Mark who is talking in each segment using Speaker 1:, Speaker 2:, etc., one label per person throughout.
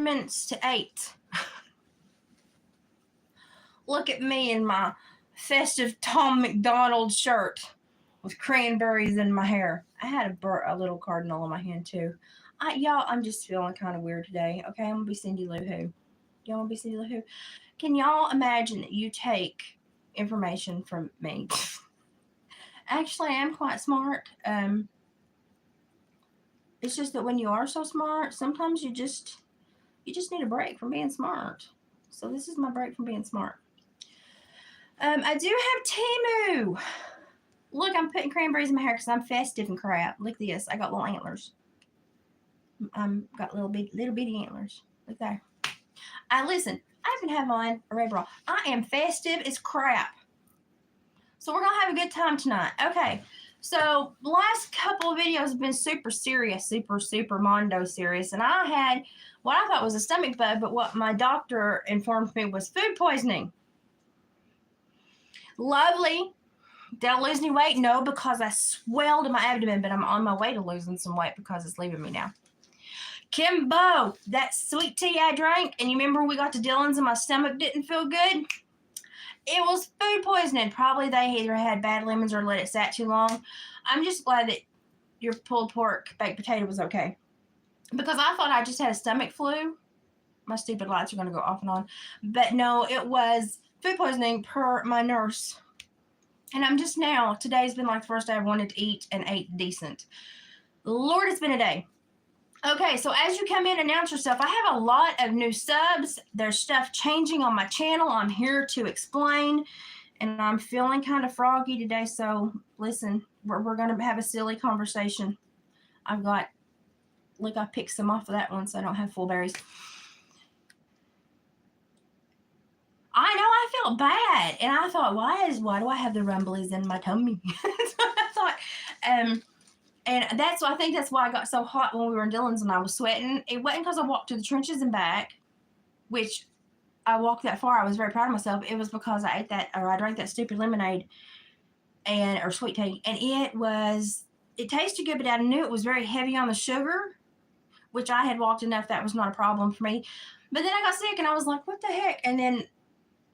Speaker 1: minutes to 8. Look at me in my festive Tom McDonald shirt with cranberries in my hair. I had a little cardinal in my hand too. Y'all, I'm just feeling kind of weird today. Okay, I'm gonna be Cindy Lou Who. Y'all wanna be Cindy Lou Who? Can y'all imagine that you take information from me? Actually, I am quite smart. It's just that when you are so smart, sometimes you just need a break from being smart. So this is my break from being smart. I do have Temu. Look, I'm putting cranberries in my hair because I'm festive and crap. Look at this. I got little antlers. Got little bitty antlers. Look there. Listen, I even have on a red bra. I am festive as crap. So we're going to have a good time tonight. Okay. So the last couple of videos have been super serious, super mondo serious. And I had what I thought was a stomach bug, but what my doctor informed me was food poisoning. Lovely. Did I lose any weight? No, because I swelled in my abdomen, but I'm on my way to losing some weight because it's leaving me now. Kimbo, that sweet tea I drank, and you remember we got to Dylan's and my stomach didn't feel good? It was food poisoning. Probably they either had bad lemons or let it sat too long. I'm just glad that your pulled pork baked potato was okay. Because I thought I just had a stomach flu. My stupid lights are going to go off and on. But no, it was food poisoning per my nurse. And I'm just now, today's been like the first day I wanted to eat and ate decent. Lord, it's been a day. Okay, so as you come in, announce yourself. I have a lot of new subs. There's stuff changing on my channel. I'm here to explain. And I'm feeling kind of froggy today. So listen, we're going to have a silly conversation. Look, I picked some off of that one so I don't have full berries. I know I felt bad. And I thought, why do I have the rumblies in my tummy? So I thought, and I think that's why I got so hot when we were in Dillon's and I was sweating. It wasn't because I walked to the trenches and back, which I walked that far. I was very proud of myself. It was because I drank that stupid lemonade or sweet tea. And it tasted good, but I knew it was very heavy on the sugar, which I had walked enough that was not a problem for me. But then I got sick and I was like, what the heck? And then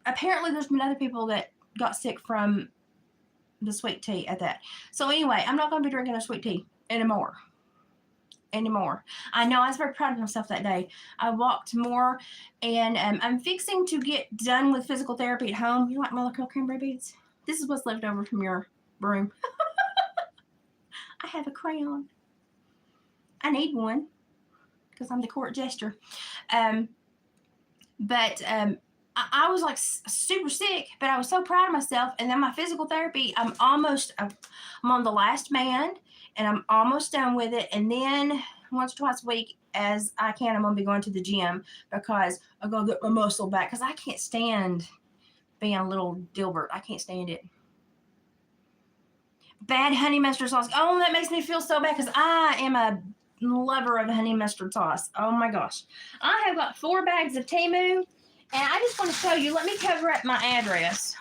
Speaker 1: apparently there's been other people that got sick from the sweet tea at that. So anyway, I'm not going to be drinking a sweet tea anymore. I know I was very proud of myself that day. I walked more, and I'm fixing to get done with physical therapy at home. You like my little cranberry beads? This is what's left over from your broom. I have a crayon. I need one because I'm the court jester. I was like super sick, but I was so proud of myself. And then my physical therapy, I'm on the last band and I'm almost done with it. And then once or twice a week as I can, I'm going to be going to the gym because I'm going to get my muscle back because I can't stand being a little Dilbert. I can't stand it. Bad honey mustard sauce. Oh, that makes me feel so bad because I am a lover of honey mustard sauce. Oh my gosh. I have got 4 bags of Temu. And I just want to show you, let me cover up my address.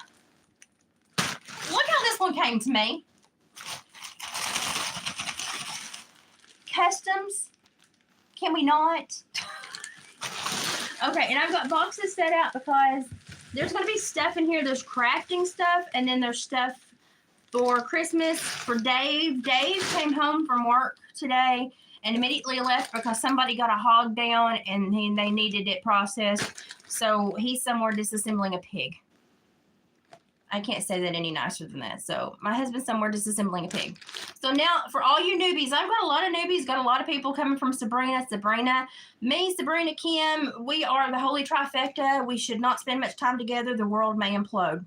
Speaker 1: Look how this one came to me. Customs. Can we not? Okay, and I've got boxes set out because there's going to be stuff in here. There's crafting stuff, and then there's stuff for Christmas for Dave. Dave came home from work today and immediately left because somebody got a hog down and they needed it processed. So he's somewhere disassembling a pig. I can't say that any nicer than that. So my husband's somewhere disassembling a pig. So now for all you newbies, I've got a lot of newbies, got a lot of people coming from Sabrina, me, Sabrina, Kim. We are the holy trifecta. We should not spend much time together. The world may implode.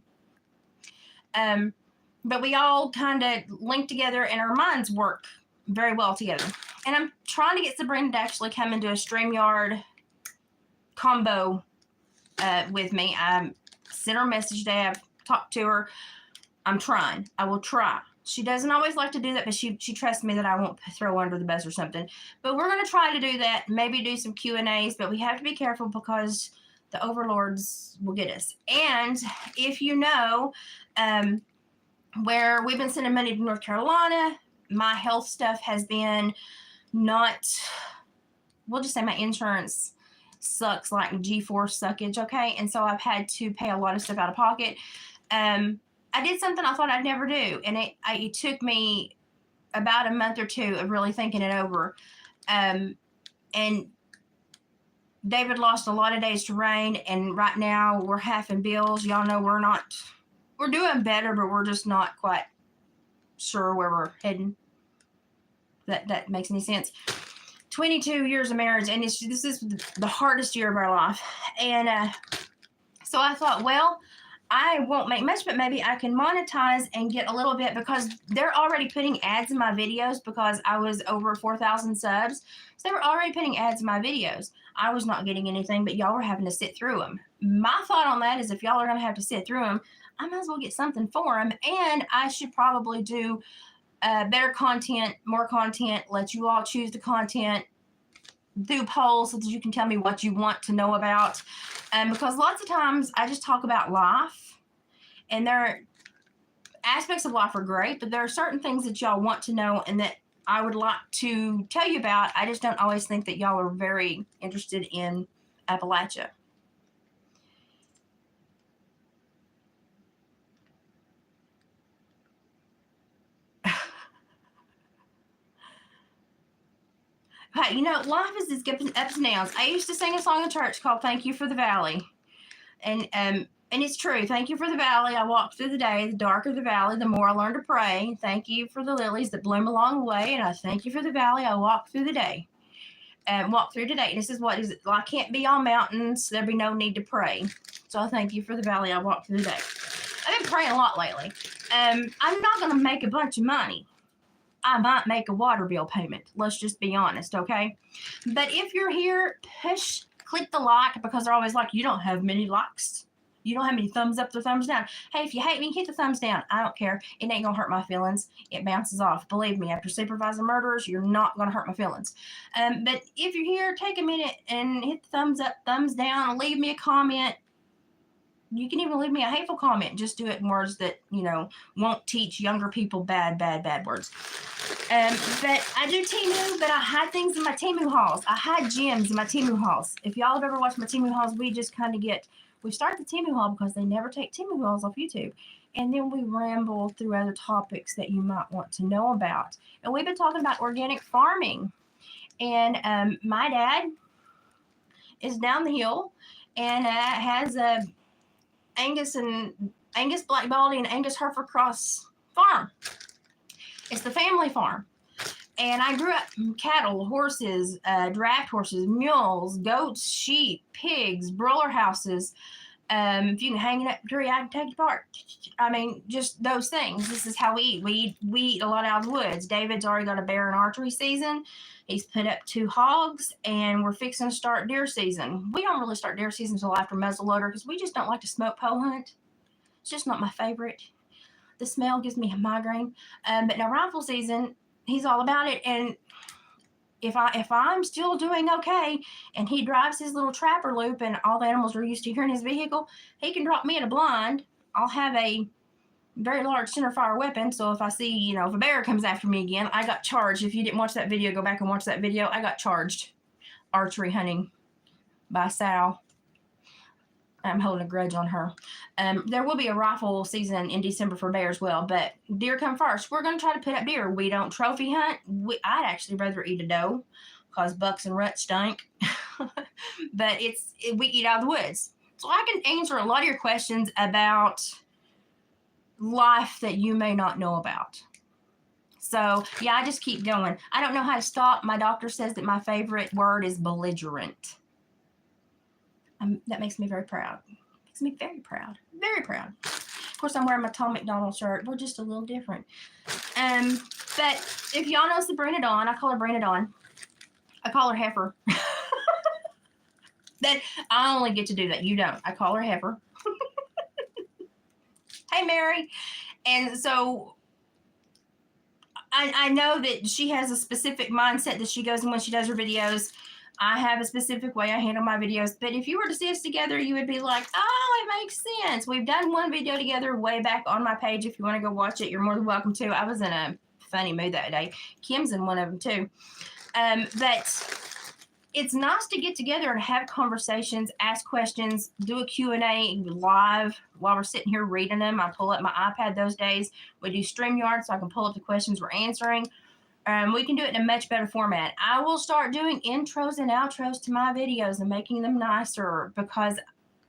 Speaker 1: But we all kind of link together and our minds work very well together. And I'm trying to get Sabrina to actually come into a StreamYard combo with me. I sent her a message today. I've talked to her. I'm trying. I will try. She doesn't always like to do that, but she trusts me that I won't throw her under the bus or something. But we're going to try to do that, maybe do some Q&As, but we have to be careful because the overlords will get us. And if you know where we've been sending money to North Carolina, my health stuff has been not, we'll just say my insurance sucks like G-force suckage, okay? And so I've had to pay a lot of stuff out of pocket. I did something I thought I'd never do, and it took me about a month or two of really thinking it over. And David lost a lot of days to rain, and right now we're halving bills. Y'all know we're doing better, but we're just not quite sure where we're heading. That makes any sense. 22 years of marriage, and this is the hardest year of our life. And so I thought, well, I won't make much, but maybe I can monetize and get a little bit, because they're already putting ads in my videos because I was over 4,000 subs. So they were already putting ads in my videos. I was not getting anything, but y'all were having to sit through them. My thought on that is, if y'all are going to have to sit through them, I might as well get something for them. And I should probably do better content, more content, let you all choose the content, do polls so that you can tell me what you want to know about. Because lots of times I just talk about life, and there are aspects of life are great, but there are certain things that y'all want to know and that I would like to tell you about. I just don't always think that y'all are very interested in Appalachia. Hey, you know, life is just ups and downs. I used to sing a song in church called "Thank You for the Valley," and it's true. Thank you for the valley. I walked through the day. The darker the valley, the more I learned to pray. Thank you for the lilies that bloom along the way, and I thank you for the valley. I walked through the day, and walk through today. This is what is. Well, I can't be on mountains. There'd be no need to pray. So I thank you for the valley. I walked through the day. I've been praying a lot lately. I'm not going to make a bunch of money. I might make a water bill payment. Let's just be honest, okay? But if you're here, click the like, because they're always like, you don't have many likes. You don't have many thumbs up or thumbs down. Hey, if you hate me, hit the thumbs down. I don't care. It ain't going to hurt my feelings. It bounces off. Believe me, after supervising murderers, you're not going to hurt my feelings. But if you're here, take a minute and hit the thumbs up, thumbs down, leave me a comment. You can even leave me a hateful comment. Just do it in words that, won't teach younger people bad words. But I do TEMU, but I hide things in my TEMU hauls. I hide gems in my TEMU hauls. If y'all have ever watched my TEMU hauls, we just kind of we start the TEMU haul because they never take TEMU hauls off YouTube. And then we ramble through other topics that you might want to know about. And we've been talking about organic farming. And my dad is down the hill and has a Angus Black Baldy and Angus Hereford Cross farm. It's the family farm. And I grew up cattle, horses, draft horses, mules, goats, sheep, pigs, broiler houses. If you can hang it up a tree, I can take it apart. I mean, just those things. This is how we eat. We eat a lot out of the woods. David's already got a bear and archery season. He's put up 2 hogs, and we're fixing to start deer season. We don't really start deer season until after muzzleloader because we just don't like to smoke pole hunt. It's just not my favorite. The smell gives me a migraine. But now rifle season, he's all about it. And if I'm still doing okay and he drives his little trapper loop and all the animals are used to hearing his vehicle, he can drop me in a blind. I'll have a very large centerfire weapon. So if I see, if a bear comes after me again, I got charged. If you didn't watch that video, go back and watch that video. I got charged archery hunting by Sal. I'm holding a grudge on her. There will be a rifle season in December for bear as well, but deer come first. We're going to try to put up deer. We don't trophy hunt. I'd actually rather eat a doe because bucks and ruts stink. But we eat out of the woods. So I can answer a lot of your questions about life that you may not know about. So, yeah, I just keep going. I don't know how to stop. My doctor says that my favorite word is belligerent. That makes me very proud. Makes me very proud. Very proud. Of course, I'm wearing my Tom McDonald shirt. We're just a little different. But if y'all know Sabrina Dawn, I call her Brina Dawn. I call her Heifer. That I only get to do that. You don't. I call her Heifer. Hey, Mary. And so I know that she has a specific mindset that she goes in when she does her videos. I have a specific way I handle my videos. But if you were to see us together, you would be like, oh, it makes sense. We've done one video together way back on my page. If you want to go watch it, you're more than welcome to. I was in a funny mood that day. Kim's in one of them too. But it's nice to get together and have conversations, ask questions, do a Q&A live while we're sitting here reading them. I pull up my iPad those days. We do StreamYard so I can pull up the questions we're answering. We can do it in a much better format. I will start doing intros and outros to my videos and making them nicer, because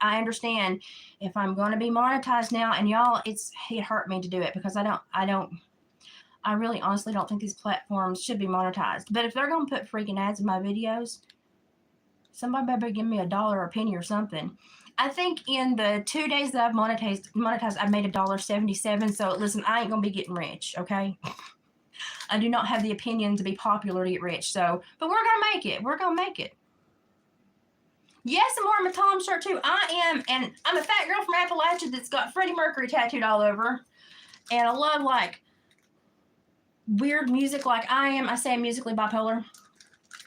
Speaker 1: I understand if I'm going to be monetized now, and y'all, it hurt me to do it, because I really honestly don't think these platforms should be monetized. But if they're going to put freaking ads in my videos, somebody better give me $1 or a penny or something. I think in the 2 days that I've monetized, I've made $1.77. So listen, I ain't going to be getting rich, okay? I do not have the opinion to be popular to get rich. So, but we're going to make it. We're going to make it. Yes, I'm wearing my Tom shirt too. I am, and I'm a fat girl from Appalachia that's got Freddie Mercury tattooed all over. And I love, like, weird music like I am. I say I'm musically bipolar.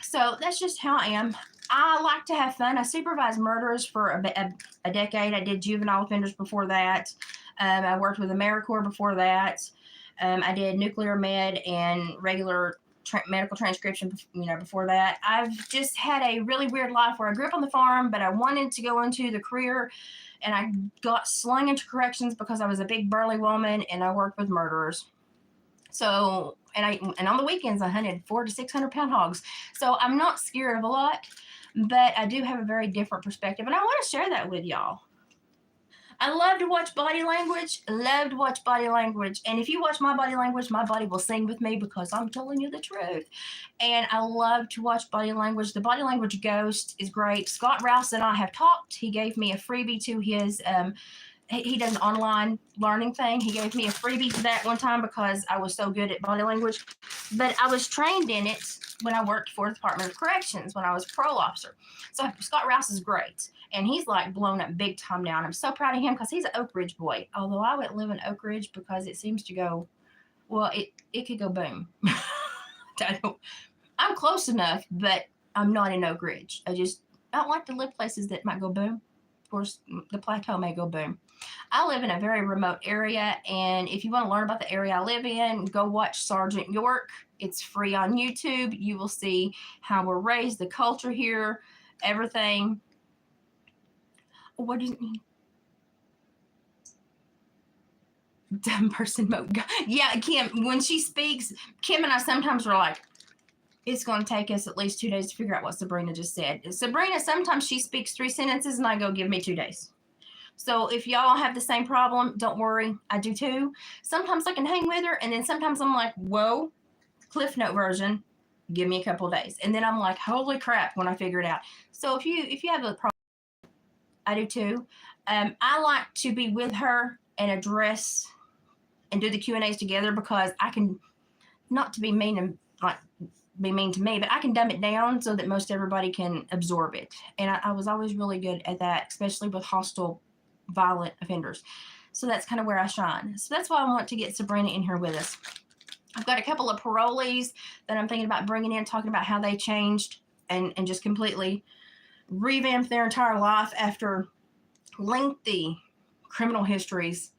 Speaker 1: So that's just how I am. I like to have fun. I supervised murderers for a decade. I did juvenile offenders before that. I worked with AmeriCorps before that. I did nuclear med and regular medical transcription, before that. I've just had a really weird life where I grew up on the farm, but I wanted to go into the career, and I got slung into corrections because I was a big burly woman and I worked with murderers. So, and on the weekends I hunted 400 to 600 pound hogs. So I'm not scared of a lot, but I do have a very different perspective, and I want to share that with y'all. I love to watch body language. Love to watch body language. And if you watch my body language, my body will sing with me, because I'm telling you the truth. And I love to watch body language. The body language ghost is great. Scott Rouse and I have talked. He gave me a freebie to his he does an online learning thing. He gave me a freebie for that one time because I was so good at body language. But I was trained in it when I worked for the Department of Corrections, when I was a parole officer. So Scott Rouse is great. And he's like blown up big time now. And I'm so proud of him because he's an Oak Ridge boy. Although I wouldn't live in Oak Ridge because it seems to go, well, it could go boom. I'm close enough, but I'm not in Oak Ridge. I don't like to live places that might go boom. Of course, the plateau may go boom. I live in a very remote area, and if you want to learn about the area I live in, go watch Sergeant York. It's free on YouTube. You will see how we're raised, the culture here, everything. What do you mean? Dumb person mode. Yeah, Kim, when she speaks, Kim and I sometimes are like, it's going to take us at least 2 days to figure out what Sabrina just said. Sabrina, sometimes she speaks 3 sentences and I go, give me 2 days. So if y'all have the same problem, don't worry. I do too. Sometimes I can hang with her, and then sometimes I'm like, whoa, Cliff Note version, give me a couple of days. And then I'm like, holy crap, when I figure it out. So if you have a problem, I do too. I like to be with her and address and do the Q&As together, because I can, not to be mean and like be mean to me, but I can dumb it down so that most everybody can absorb it. And I was always really good at that, especially with hostile, violent offenders. So that's kind of where I shine. So that's why I want to get Sabrina in here with us. I've got a couple of parolees that I'm thinking about bringing in, talking about how they changed and just completely revamped their entire life after lengthy criminal histories.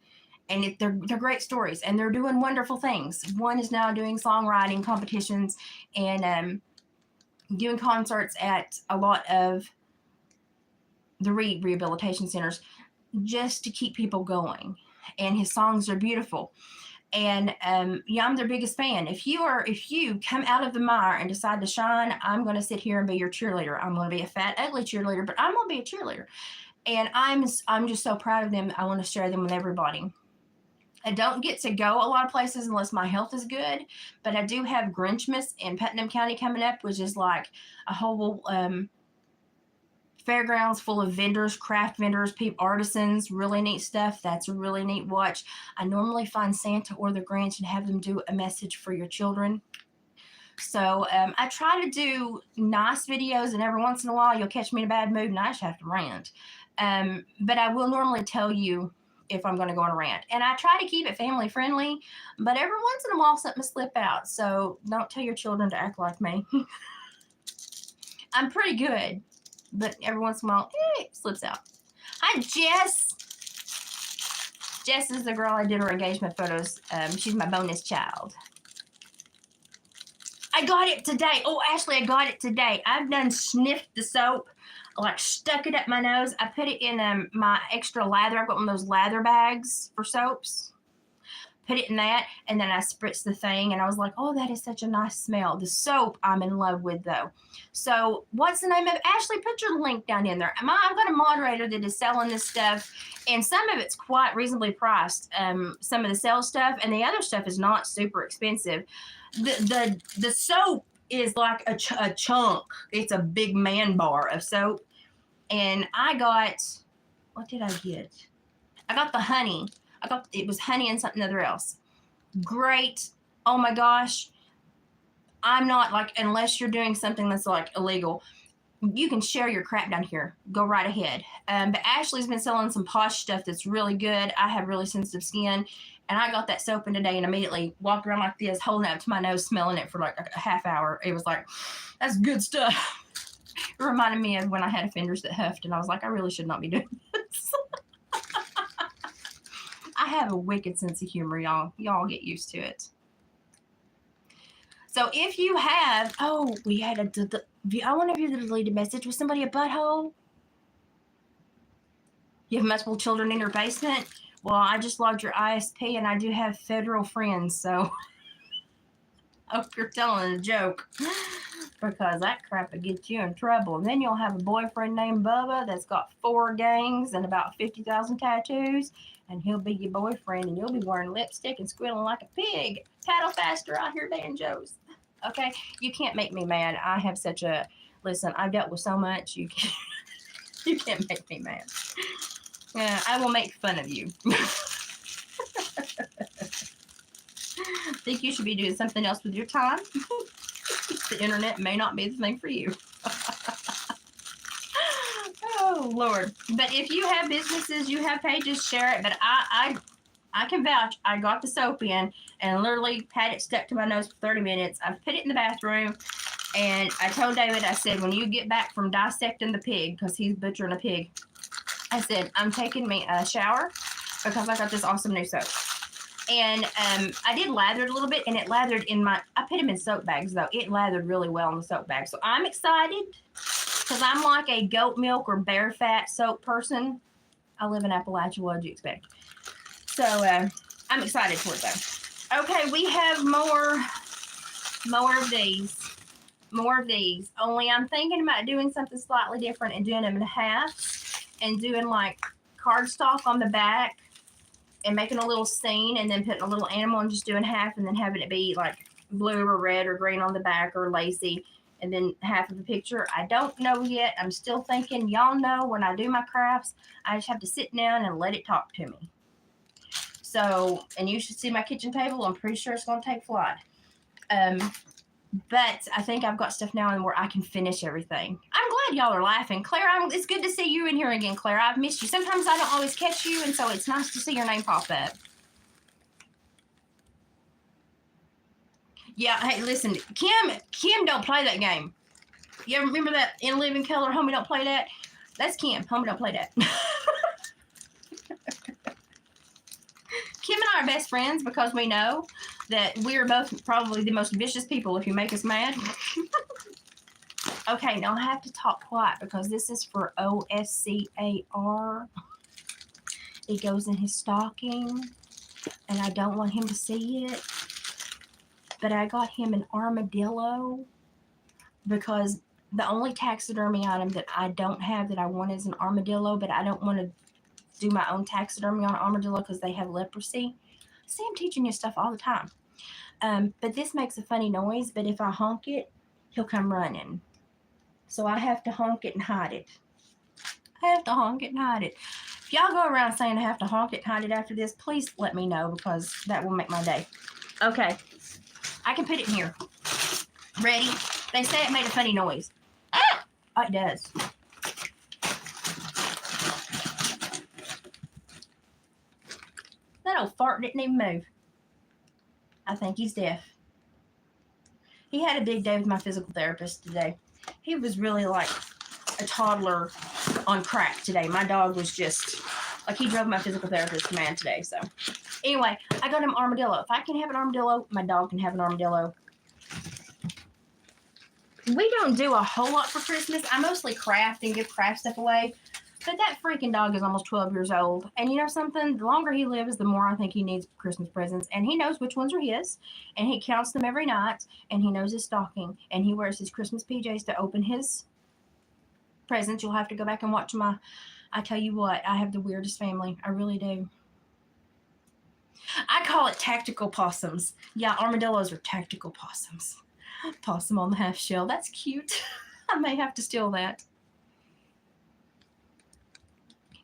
Speaker 1: And they're great stories, and they're doing wonderful things. One is now doing songwriting competitions and doing concerts at a lot of the rehabilitation centers just to keep people going. And his songs are beautiful. And yeah, I'm their biggest fan. If you come out of the mire and decide to shine, I'm going to sit here and be your cheerleader. I'm going to be a fat, ugly cheerleader, but I'm going to be a cheerleader. And I'm just so proud of them. I want to share them with everybody. I don't get to go a lot of places unless my health is good, but I do have Grinchmas in Putnam County coming up, which is like a whole fairgrounds full of vendors, craft vendors, artisans, really neat stuff. That's a really neat watch. I normally find Santa or the Grinch and have them do a message for your children. So I try to do nice videos, and every once in a while you'll catch me in a bad mood and I just have to rant. But I will normally tell you if I'm going to go on a rant. And I try to keep it family friendly, but every once in a while something will slip out. So don't tell your children to act like me. I'm pretty good, but every once in a while, it slips out. Hi, Jess. Jess is the girl I did her engagement photos. She's my bonus child. I got it today. Oh, Ashley, I got it today. I've done sniffed the soap, like stuck it up my nose. I put it in my extra lather. I've got one of those lather bags for soaps. Put it in that, and then I spritzed the thing, and I was like, oh, that is such a nice smell. The soap I'm in love with, though. So what's the name of it? Ashley, put your link down in there. I've got a moderator that is selling this stuff, and some of it's quite reasonably priced, some of the sale stuff, and the other stuff is not super expensive. The soap is like a chunk. It's a big man bar of soap, and I got, what did I get? I got the honey. It was honey and something other else. Great. Oh my gosh. I'm not like, unless you're doing something that's like illegal, you can share your crap down here. Go right ahead. But Ashley's been selling some posh stuff that's really good. I have really sensitive skin, and I got that soap in today and immediately walked around like this, holding it up to my nose, smelling it for like a half hour. It was like, that's good stuff. It reminded me of when I had offenders that huffed, and I was like, I really should not be doing this. I have a wicked sense of humor, y'all. Y'all get used to it. So if you have, oh, we had I want to view the deleted message. Was somebody a butthole? You have multiple children in your basement? Well, I just logged your ISP, and I do have federal friends, so I hope you're telling a joke, because that crap will get you in trouble. And then you'll have a boyfriend named Bubba that's got 4 gangs and about 50,000 tattoos, and he'll be your boyfriend, and you'll be wearing lipstick and squealing like a pig. Paddle faster out here, banjos. Okay? You can't make me mad. I have such a, listen, I've dealt with so much, you can't make me mad. I will make fun of you. Think you should be doing something else with your time? The internet may not be the thing for you. Oh, Lord. But if you have businesses, you have pages, share it. But I can vouch. I got the soap in and literally had it stuck to my nose for 30 minutes. I put it in the bathroom, and I told David, I said, when you get back from dissecting the pig, because he's butchering a pig, I said, I'm taking me a shower because I got this awesome new soap. And I did lather it a little bit, and it lathered in I put them in soap bags, though. It lathered really well in the soap bag. So I'm excited, because I'm like a goat milk or bear fat soap person. I live in Appalachia. What did you expect? So I'm excited for it, though. Okay, we have more of these. More of these. Only I'm thinking about doing something slightly different and doing them in half, and doing like cardstock on the back, and making a little scene, and then putting a little animal and just doing half, and then having it be like blue or red or green on the back, or lacy, and then half of the picture. I don't know yet. I'm still thinking. Y'all know when I do my crafts, I just have to sit down and let it talk to me. So, and you should see my kitchen table. I'm pretty sure it's going to take flight. But I think I've got stuff now where I can finish everything. I'm glad y'all are laughing. Claire, it's good to see you in here again, Claire. I've missed you. Sometimes I don't always catch you, and so it's nice to see your name pop up. Yeah, hey, listen, Kim don't play that game. You ever remember that In Living Color, Homie Don't Play That? That's Kim. Homie Don't Play That. Kim and I are best friends because we know that we are both probably the most vicious people if you make us mad. Okay, now I have to talk quiet because this is for OSCAR. It goes in his stocking, and I don't want him to see it. But I got him an armadillo because the only taxidermy item that I don't have that I want is an armadillo, but I don't want to do my own taxidermy on an armadillo because they have leprosy. See, I'm teaching you stuff all the time. But this makes a funny noise, but if I honk it, he'll come running. So I have to honk it and hide it. I have to honk it and hide it. If y'all go around saying I have to honk it and hide it after this, please let me know because that will make my day. Okay. I can put it in here. Ready? They say it made a funny noise. Ah! Oh, it does. That old fart didn't even move. I think he's deaf. He had a big day with my physical therapist today. He was really like a toddler on crack today. My dog was just like, he drove my physical therapist mad today. So anyway, I got him armadillo. If I can have an armadillo, my dog can have an armadillo. We don't do a whole lot for Christmas. I mostly craft and give craft stuff away. But that freaking dog is almost 12 years old. And you know something? The longer he lives, the more I think he needs Christmas presents. And he knows which ones are his. And he counts them every night. And he knows his stocking. And he wears his Christmas PJs to open his presents. You'll have to go back and watch my... I tell you what, I have the weirdest family. I really do. I call it tactical possums. Yeah, armadillos are tactical possums. Possum on the half shell. That's cute. I may have to steal that.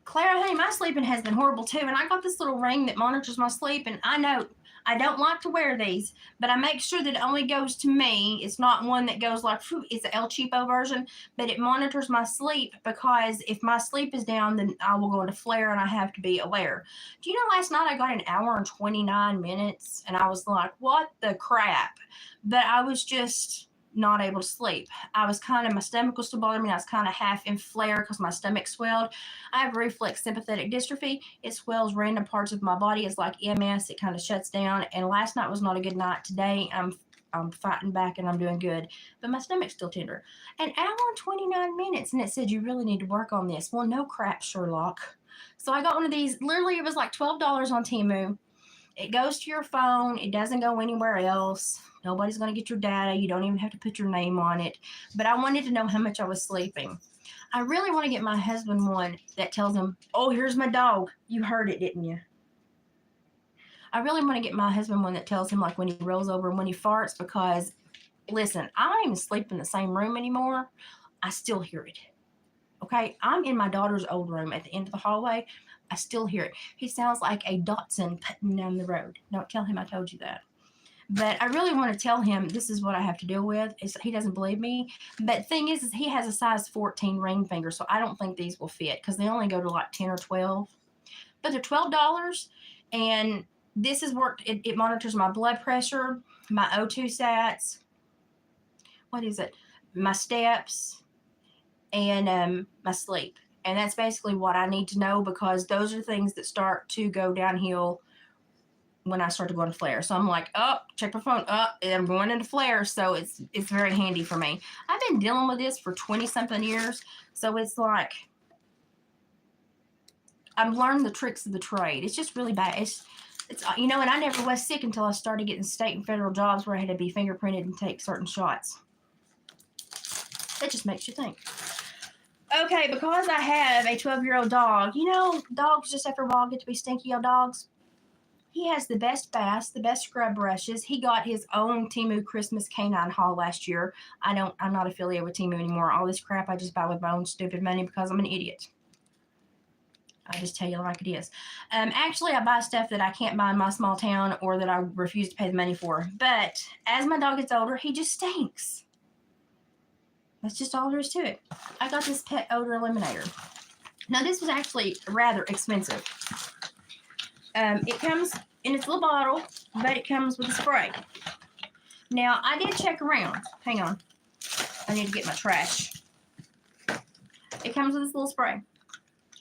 Speaker 1: Clara, honey, my sleeping has been horrible too, and I got this little ring that monitors my sleep, and I know I don't like to wear these, but I make sure that it only goes to me. It's not one that goes like, it's an El Cheapo version, but it monitors my sleep, because if my sleep is down, then I will go into flare and I have to be aware. Do you know last night I got an hour and 29 minutes, and I was like, what the crap? But I was just not able to sleep. I was kind of, my stomach was still bothering me. I was kind of half in flare because my stomach swelled. I have reflex sympathetic dystrophy. It swells random parts of my body. It's like MS. It kind of shuts down. And last night was not a good night. Today I'm fighting back and I'm doing good. But my stomach's still tender. An hour and 29 minutes. And it said, you really need to work on this. Well, no crap, Sherlock. So I got one of these. Literally, it was like $12 on TEMU. It goes to your phone. It doesn't go anywhere else. Nobody's going to get your data. You don't even have to put your name on it. But I wanted to know how much I was sleeping. I really want to get my husband one that tells him, oh, here's my dog. You heard it, didn't you? I really want to get my husband one that tells him like when he rolls over and when he farts, because, listen, I don't even sleep in the same room anymore. I still hear it. Okay? I'm in my daughter's old room at the end of the hallway. I still hear it. He sounds like a Datsun putting down the road. Don't tell him I told you that. But I really want to tell him this is what I have to deal with. He doesn't believe me. But the thing is he has a size 14 ring finger, so I don't think these will fit because they only go to like 10 or 12. But they're $12, and this has worked. It monitors my blood pressure, my O2 sats, what is it? My steps, and my sleep. And that's basically what I need to know, because those are things that start to go downhill when I start to go into flare. So I'm like, oh, check my phone. Oh, I'm going into flare. So it's very handy for me. I've been dealing with this for 20-something years. So it's like, I've learned the tricks of the trade. It's just really bad. It's you know, and I never was sick until I started getting state and federal jobs where I had to be fingerprinted and take certain shots. It just makes you think. Okay, because I have a 12-year-old dog, you know, dogs just after a while get to be stinky old dogs. He has the best baths, the best scrub brushes. He got his own TEMU Christmas canine haul last year. I'm not affiliated with TEMU anymore. All this crap I just buy with my own stupid money because I'm an idiot. I just tell you like it is. Actually, I buy stuff that I can't buy in my small town or that I refuse to pay the money for. But as my dog gets older, he just stinks. That's just all there is to it. I got this pet odor eliminator. Now, this was actually rather expensive. It comes in its little bottle, but it comes with a spray. Now, I did check around. Hang on. I need to get my trash. It comes with this little spray.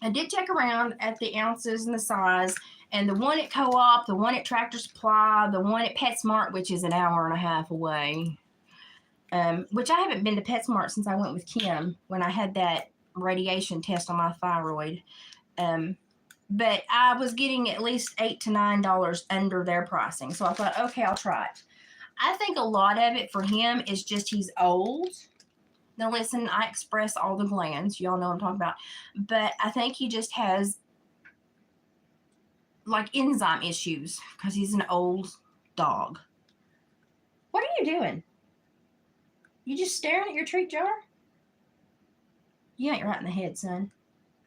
Speaker 1: I did check around at the ounces and the size, and the one at Co-op, the one at Tractor Supply, the one at PetSmart, which is an hour and a half away, which I haven't been to PetSmart since I went with Kim when I had that radiation test on my thyroid. But I was getting at least $8 to $9 under their pricing. So I thought, okay, I'll try it. I think a lot of it for him is just he's old. Now, listen, I express all the glands. Y'all know what I'm talking about. But I think he just has, like, enzyme issues because he's an old dog. What are you doing? You just staring at your treat jar? You ain't right in the head, son.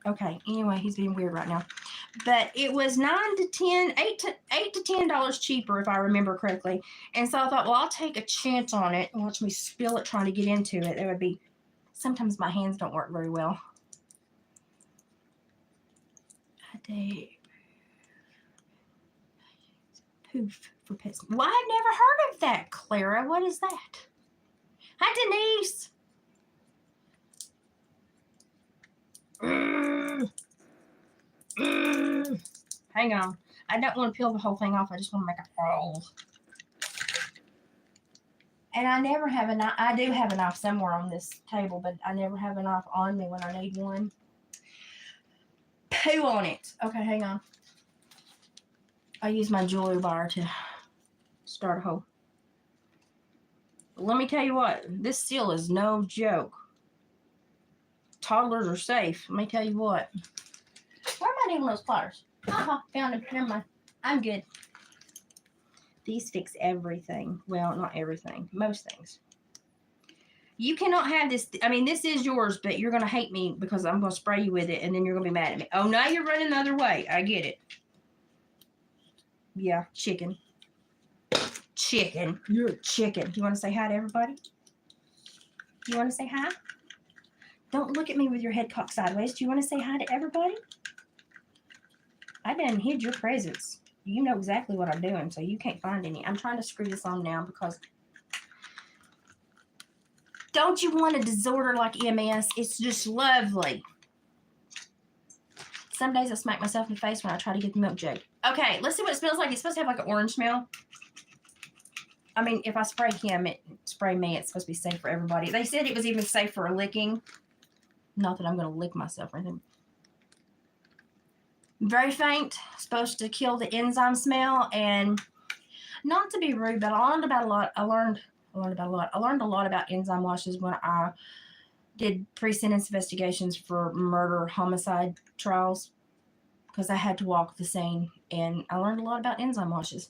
Speaker 1: Okay, anyway, he's being weird right now. But it was $8 to $10 cheaper, if I remember correctly. And so I thought, well, I'll take a chance on it. Watch me spill it trying to get into it. There would be, sometimes my hands don't work very well. Poof for pets. Well, I've never heard of that, Clara. What is that? Hi, Denise. Hang on. I don't want to peel the whole thing off. I just want to make a hole. And I never have a knife. I do have a knife somewhere on this table, but I never have a knife on me when I need one. Poo on it. Okay, hang on. I use my jewelry bar to start a hole. Let me tell you what, this seal is no joke. Toddlers are safe. Let me tell you what. Where am I doing those pliers? Found them. Never mind. I'm good. These fix everything. Well, not everything. Most things. You cannot have this. I mean, this is yours, but you're going to hate me because I'm going to spray you with it, and then you're going to be mad at me. Oh, now you're running the other way. I get it. Yeah, chicken. Chicken. You're a chicken. You want to say hi to everybody? You want to say hi? Don't look at me with your head cocked sideways. Do you want to say hi to everybody? I done hid your presence. You know exactly what I'm doing, so you can't find any. I'm trying to screw this on now because don't you want a disorder like MS? It's just lovely. Some days I smack myself in the face when I try to get the milk jug. Okay, let's see what it smells like. It's supposed to have like an orange smell. I mean, if I spray him, spray me, it's supposed to be safe for everybody. They said it was even safe for licking. Not that I'm going to lick myself or anything. Very faint, supposed to kill the enzyme smell, and not to be rude, but I learned a lot about enzyme washes when I did pre-sentence investigations for murder, homicide trials, because I had to walk the scene, and I learned a lot about enzyme washes.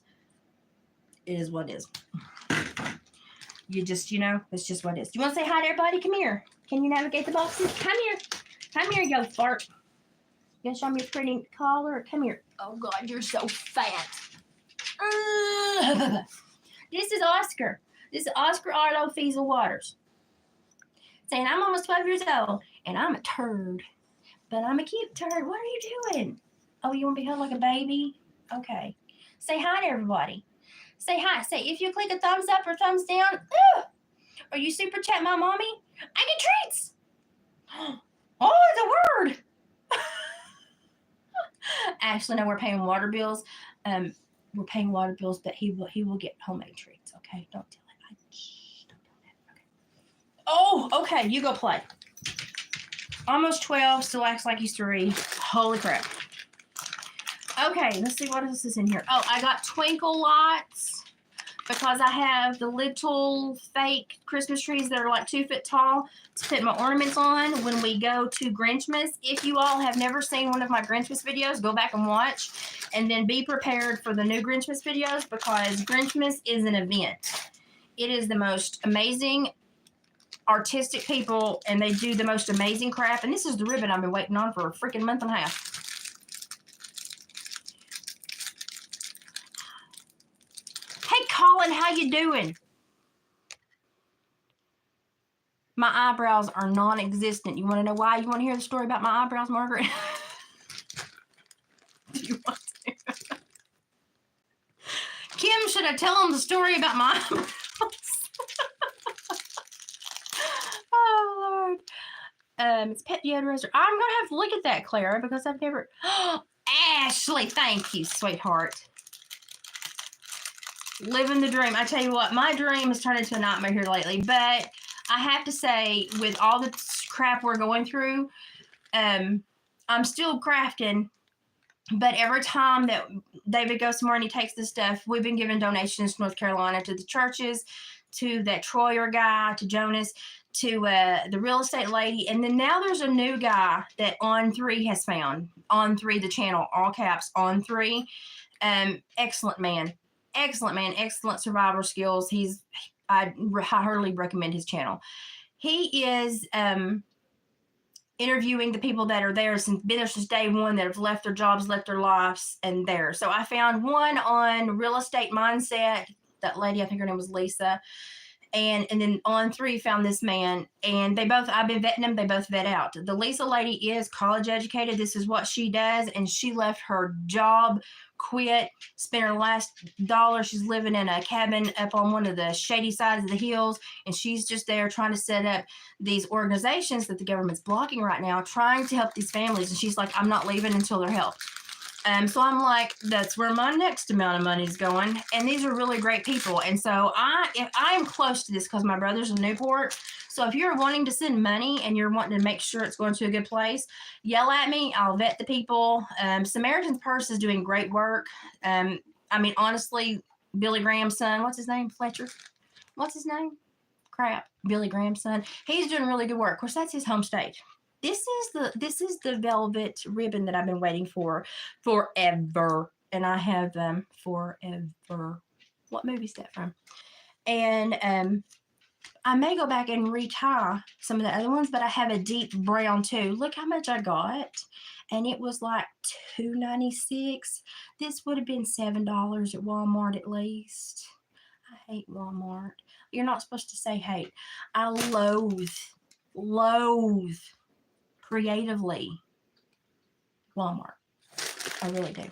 Speaker 1: It is what it is. You just, it's just what it is. Do you want to say hi to everybody? Come here. Can you navigate the boxes? Come here. Come here, you fart. You gonna show me your pretty collar? Come here. Oh, God, you're so fat. This is Oscar. This is Oscar Arlo Fiesel Waters. Saying, I'm almost 12 years old, and I'm a turd. But I'm a cute turd. What are you doing? Oh, you want to be held like a baby? Okay. Say hi to everybody. Say hi. Say, if you click a thumbs up or thumbs down, or you super chat my mommy, I get treats. Oh, the word. Actually, no, we're paying water bills. We're paying water bills, but he will get homemade treats. Okay, don't tell it. Don't tell that. Okay. Oh, okay. You go play. Almost 12, still acts like he's 3. Holy crap. Okay, let's see what else is in here. Oh, I got twinkle lights because I have the little fake Christmas trees that are like 2 foot tall to put my ornaments on when we go to Grinchmas. If you all have never seen one of my Grinchmas videos, go back and watch, and then be prepared for the new Grinchmas videos because Grinchmas is an event. It is the most amazing artistic people, and they do the most amazing crap. And this is the ribbon I've been waiting on for a freaking month and a half. Hey, Colin, how you doing? My eyebrows are non-existent. You want to know why? You want to hear the story about my eyebrows, Margaret? Do you want to? Kim, should I tell him the story about my eyebrows? Oh, Lord. It's pet deodorizer. I'm going to have to look at that, Clara, because I've never... Ashley, thank you, sweetheart. Living the dream. I tell you what, my dream has turned into a nightmare here lately, but I have to say, with all the crap we're going through, I'm still crafting, but every time that David goes somewhere and he takes this stuff, we've been giving donations to North Carolina, to the churches, to that Troyer guy, to Jonas, to the real estate lady, and then now there's a new guy that On3 has found. On3, the channel, all caps, On3. Excellent man. Excellent man, excellent survivor skills. I highly recommend his channel. He is interviewing the people that are there been there since day one, that have left their jobs, left their lives, and there. So I found one on real estate mindset. That lady, I think her name was Lisa. And then On3 found this man, and I've been vetting them, they both vet out. The Lisa lady is college educated. This is what she does, and she left her job, quit, spent her last dollar. She's living in a cabin up on one of the shady sides of the hills, and she's just there trying to set up these organizations that the government's blocking right now, trying to help these families. And she's like, I'm not leaving until they're helped. So I'm like, that's where my next amount of money is going. And these are really great people. And so if I'm close to this because my brother's in Newport. So if you're wanting to send money and you're wanting to make sure it's going to a good place, yell at me. I'll vet the people. Samaritan's Purse is doing great work. I mean, honestly, Billy Graham's son, what's his name? Fletcher? What's his name? Crap. Billy Graham's son. He's doing really good work. Of course, that's his home stage. This is the velvet ribbon that I've been waiting for forever, and I have them forever. What movie's that from? And I may go back and retie some of the other ones, but I have a deep brown too. Look how much I got, and it was like $2.96. This would have been $7 at Walmart at least. I hate Walmart. You're not supposed to say hate. I loathe creatively Walmart. I really do.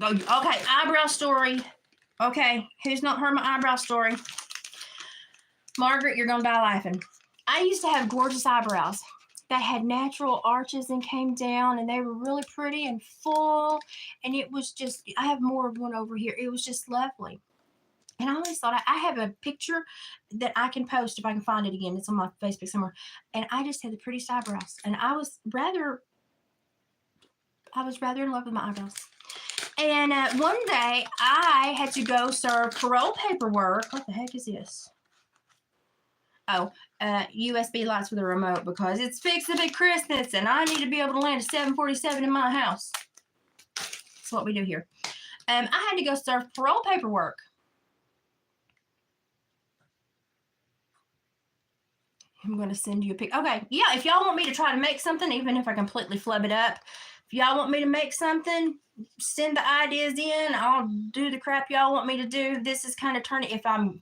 Speaker 1: Oh, okay, eyebrow story. Okay, who's not heard my eyebrow story? Margaret, you're going to die laughing. I used to have gorgeous eyebrows. They had natural arches and came down, and they were really pretty and full, and it was just, I have more of one over here. It was just lovely. And I always thought, I have a picture that I can post if I can find it again. It's on my Facebook somewhere. And I just had the prettiest eyebrows. And I was rather in love with my eyebrows. And one day I had to go serve parole paperwork. What the heck is this? Oh, USB lights with a remote because it's fixing to be Christmas and I need to be able to land a 747 in my house. That's what we do here. I had to go serve parole paperwork. I'm going to send you a pic. Okay, yeah, if y'all want me to try to make something, even if I completely flub it up, if y'all want me to make something, send the ideas in. I'll do the crap y'all want me to do. This is kind of turning, if I'm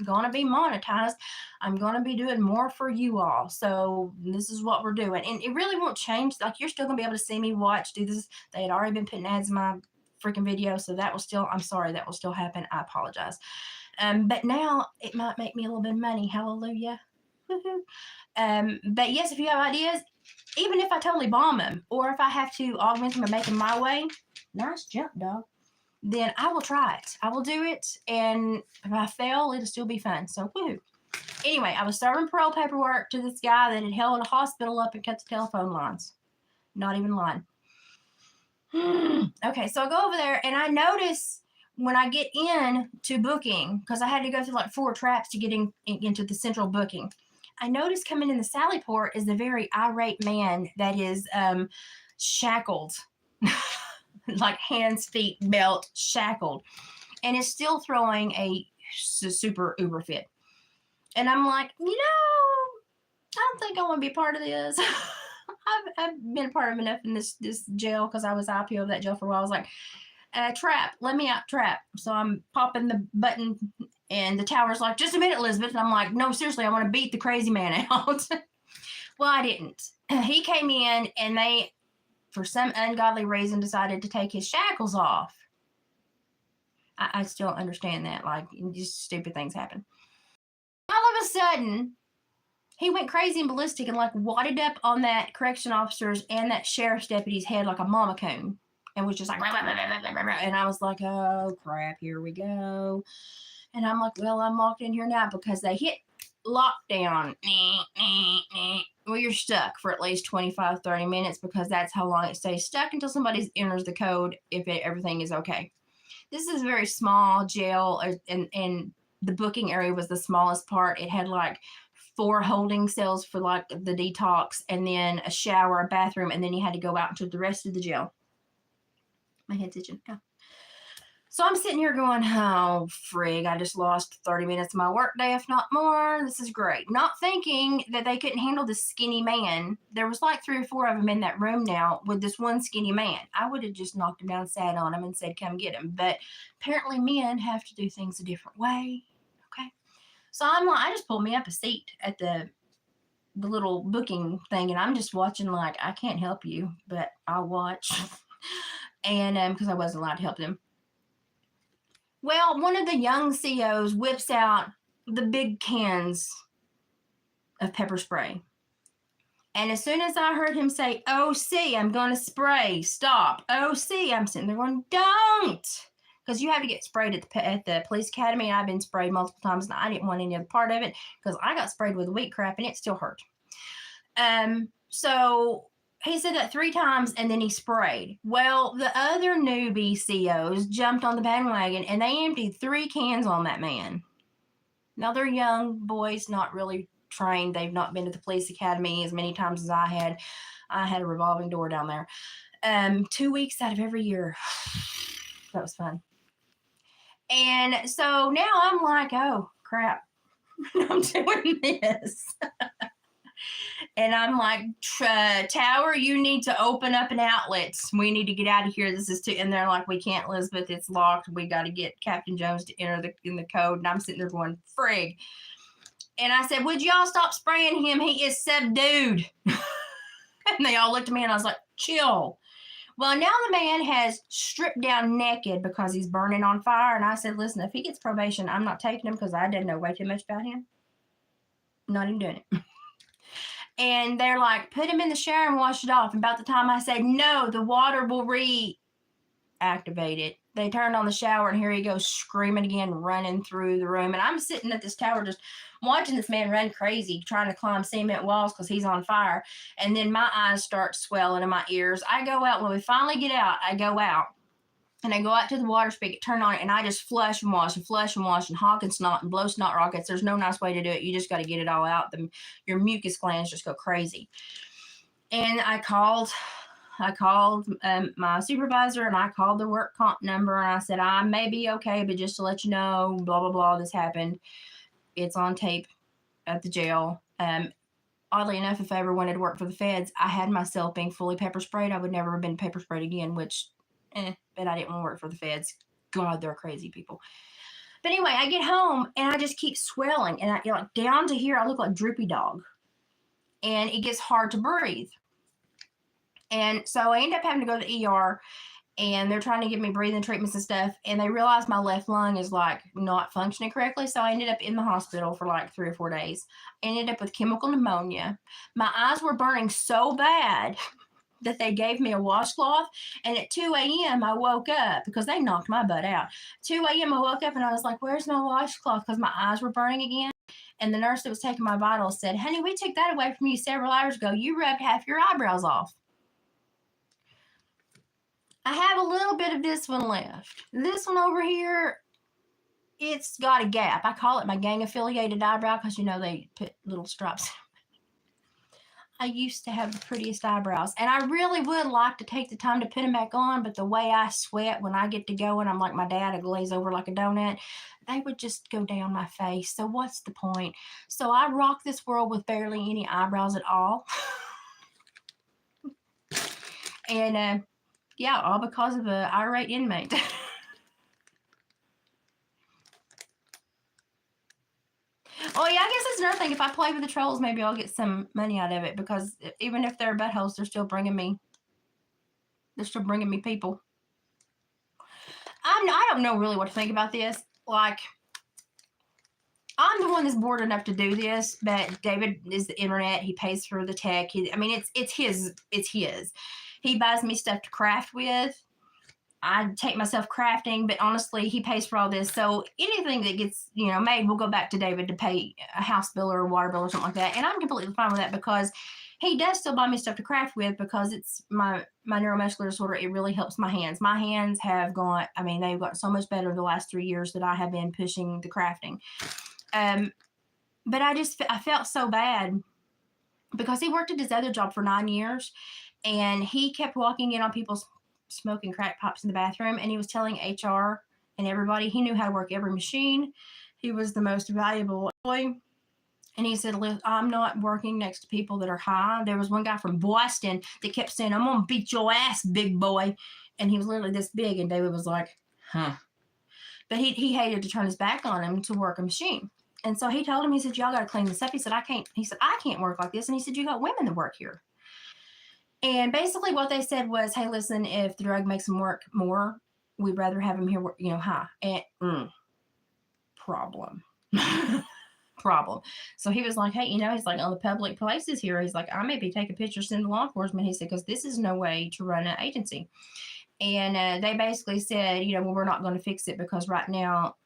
Speaker 1: going to be monetized, I'm going to be doing more for you all. So this is what we're doing. And it really won't change. Like, you're still going to be able to see me do this. They had already been putting ads in my freaking video, so that will still, I'm sorry, that will still happen. I apologize. But now it might make me a little bit of money. Hallelujah. But yes, if you have ideas, even if I totally bomb them, or if I have to augment them and make them my way, nice jump, dog, then I will try it. I will do it, and if I fail, it'll still be fun. So, woohoo. Anyway, I was serving parole paperwork to this guy that had held a hospital up and cut the telephone lines. Not even lying. Okay, so I go over there, and I notice when I get in to booking, because I had to go through like 4 traps to get into the central booking, I noticed coming in the Sally Port is a very irate man that is shackled, like hands, feet, belt, shackled, and is still throwing a super uber fit. And I'm like, I don't think I want to be part of this. I've been part of enough in this jail because I was IPO of that jail for a while. I was like, trap, let me out, trap. So I'm popping the button, and the tower's like, just a minute, Elizabeth. And I'm like, no, seriously, I want to beat the crazy man out. Well, I didn't. He came in, and they, for some ungodly reason, decided to take his shackles off. I still don't understand that. Like, just stupid things happen. All of a sudden, he went crazy and ballistic and like wadded up on that correction officer's and that sheriff's deputy's head like a mama coon, and was just like, and I was like, oh crap, here we go. And I'm like, well, I'm locked in here now because they hit lockdown. Well, you're stuck for at least 25, 30 minutes because that's how long it stays stuck until somebody enters the code if everything is okay. This is a very small jail, and the booking area was the smallest part. It had like 4 holding cells for like the detox, and then a shower, a bathroom, and then you had to go out into the rest of the jail. My head's itching. Yeah. So I'm sitting here going, oh, frig, I just lost 30 minutes of my workday, if not more. This is great. Not thinking that they couldn't handle this skinny man. There was like 3 or 4 of them in that room now with this one skinny man. I would have just knocked him down, sat on him, and said, come get him. But apparently men have to do things a different way. Okay. So I'm like, I just pulled me up a seat at the little booking thing, and I'm just watching like, I can't help you, but I'll watch. And because I wasn't allowed to help them. Well, one of the young COs whips out the big cans of pepper spray And as soon as I heard him say, OC, I'm going to spray, stop, OC, I'm sitting there going, don't. Because you have to get sprayed at the police academy. And I've been sprayed multiple times, and I didn't want any other part of it because I got sprayed with the wheat crap, and it still hurt. So he said that 3 times, and then he sprayed. Well, the other newbie COs jumped on the bandwagon, and they emptied 3 cans on that man. Now, they're young boys, not really trained. They've not been to the police academy as many times as I had. I had a revolving door down there. 2 weeks out of every year. That was fun. And so now I'm like, oh, crap. I'm doing this. And I'm like, Tower, you need to open up an outlet. We need to get out of here. This is too. And they're like, we can't, Elizabeth. It's locked. We got to get Captain Jones to enter in the code. And I'm sitting there going, frig. And I said, would y'all stop spraying him? He is subdued. And they all looked at me, and I was like, chill. Well, now the man has stripped down naked because he's burning on fire. And I said, listen, if he gets probation, I'm not taking him because I didn't know way too much about him. Not even doing it. And they're like, put him in the shower and wash it off. And about the time I said, no, the water will reactivate it. They turned on the shower, and here he goes screaming again, running through the room. And I'm sitting at this tower just watching this man run crazy, trying to climb cement walls because he's on fire. And then my eyes start swelling in my ears. I go out. When we finally get out, I go out. And I go out to the water spigot, turn on it, and I just flush and wash and hawk and snot and blow snot rockets. There's no nice way to do it. You just got to get it all out. Your mucus glands just go crazy. And I called my supervisor, and I called the work comp number, and I said, I may be okay, but just to let you know, blah, blah, blah, this happened. It's on tape at the jail. Oddly enough, if I ever wanted to work for the feds, I had myself being fully pepper sprayed. I would never have been pepper sprayed again, which, but I didn't want to work for the feds. God, they're crazy people. But anyway, I get home, and I just keep swelling, and I like down to here, I look like Droopy Dog, and it gets hard to breathe. And so I end up having to go to the ER, and they're trying to give me breathing treatments and stuff. And they realized my left lung is like not functioning correctly. So I ended up in the hospital for like 3 or 4 days. I ended up with chemical pneumonia. My eyes were burning so bad that they gave me a washcloth. And at 2 a.m. I woke up because they knocked my butt out. 2 a.m. I woke up, and I was like, where's my washcloth? Because my eyes were burning again. And the nurse that was taking my vitals said, honey, we took that away from you several hours ago. You rubbed half your eyebrows off. I have a little bit of this one left. This one over here, it's got a gap. I call it my gang-affiliated eyebrow because, you know, they put little stripes. I used to have the prettiest eyebrows, and I really would like to take the time to put them back on, but the way I sweat when I get to going, I'm like my dad, I glaze over like a donut. They would just go down my face. So what's the point? So I rock this world with barely any eyebrows at all. And, yeah, all because of an irate inmate. Oh, yeah, I guess that's another thing. If I play with the trolls, maybe I'll get some money out of it, because even if they're buttholes, they're still bringing me people. I don't know really what to think about this. Like, I'm the one that's bored enough to do this, but David is the internet. He pays for the tech. It's his. He buys me stuff to craft with. I take myself crafting, but honestly, he pays for all this. So anything that gets, made will go back to David to pay a house bill or a water bill or something like that. And I'm completely fine with that, because he does still buy me stuff to craft with, because it's my neuromuscular disorder. It really helps my hands. My hands have gone, they've got so much better the last 3 years that I have been pushing the crafting. But I felt so bad, because he worked at his other job for 9 years, and he kept walking in on people smoking crack pipes in the bathroom, and he was telling HR and everybody he knew how to work every machine. He was the most valuable employee. And he said, I'm not working next to people that are high. There was one guy from Boston that kept saying, I'm going to beat your ass, big boy. And he was literally this big, and David was like, huh. But he hated to turn his back on him to work a machine. And so he told him, he said, y'all got to clean this up. He said, I can't work like this. And he said, you got women that work here. And basically what they said was, hey, listen, if the drug makes them work more, we'd rather have them here, high. And problem. problem. So he was like, hey, he's like, on the public places here, he's like, I may be taking pictures in the law enforcement. He said, because this is no way to run an agency. And they basically said, well, we're not going to fix it because right now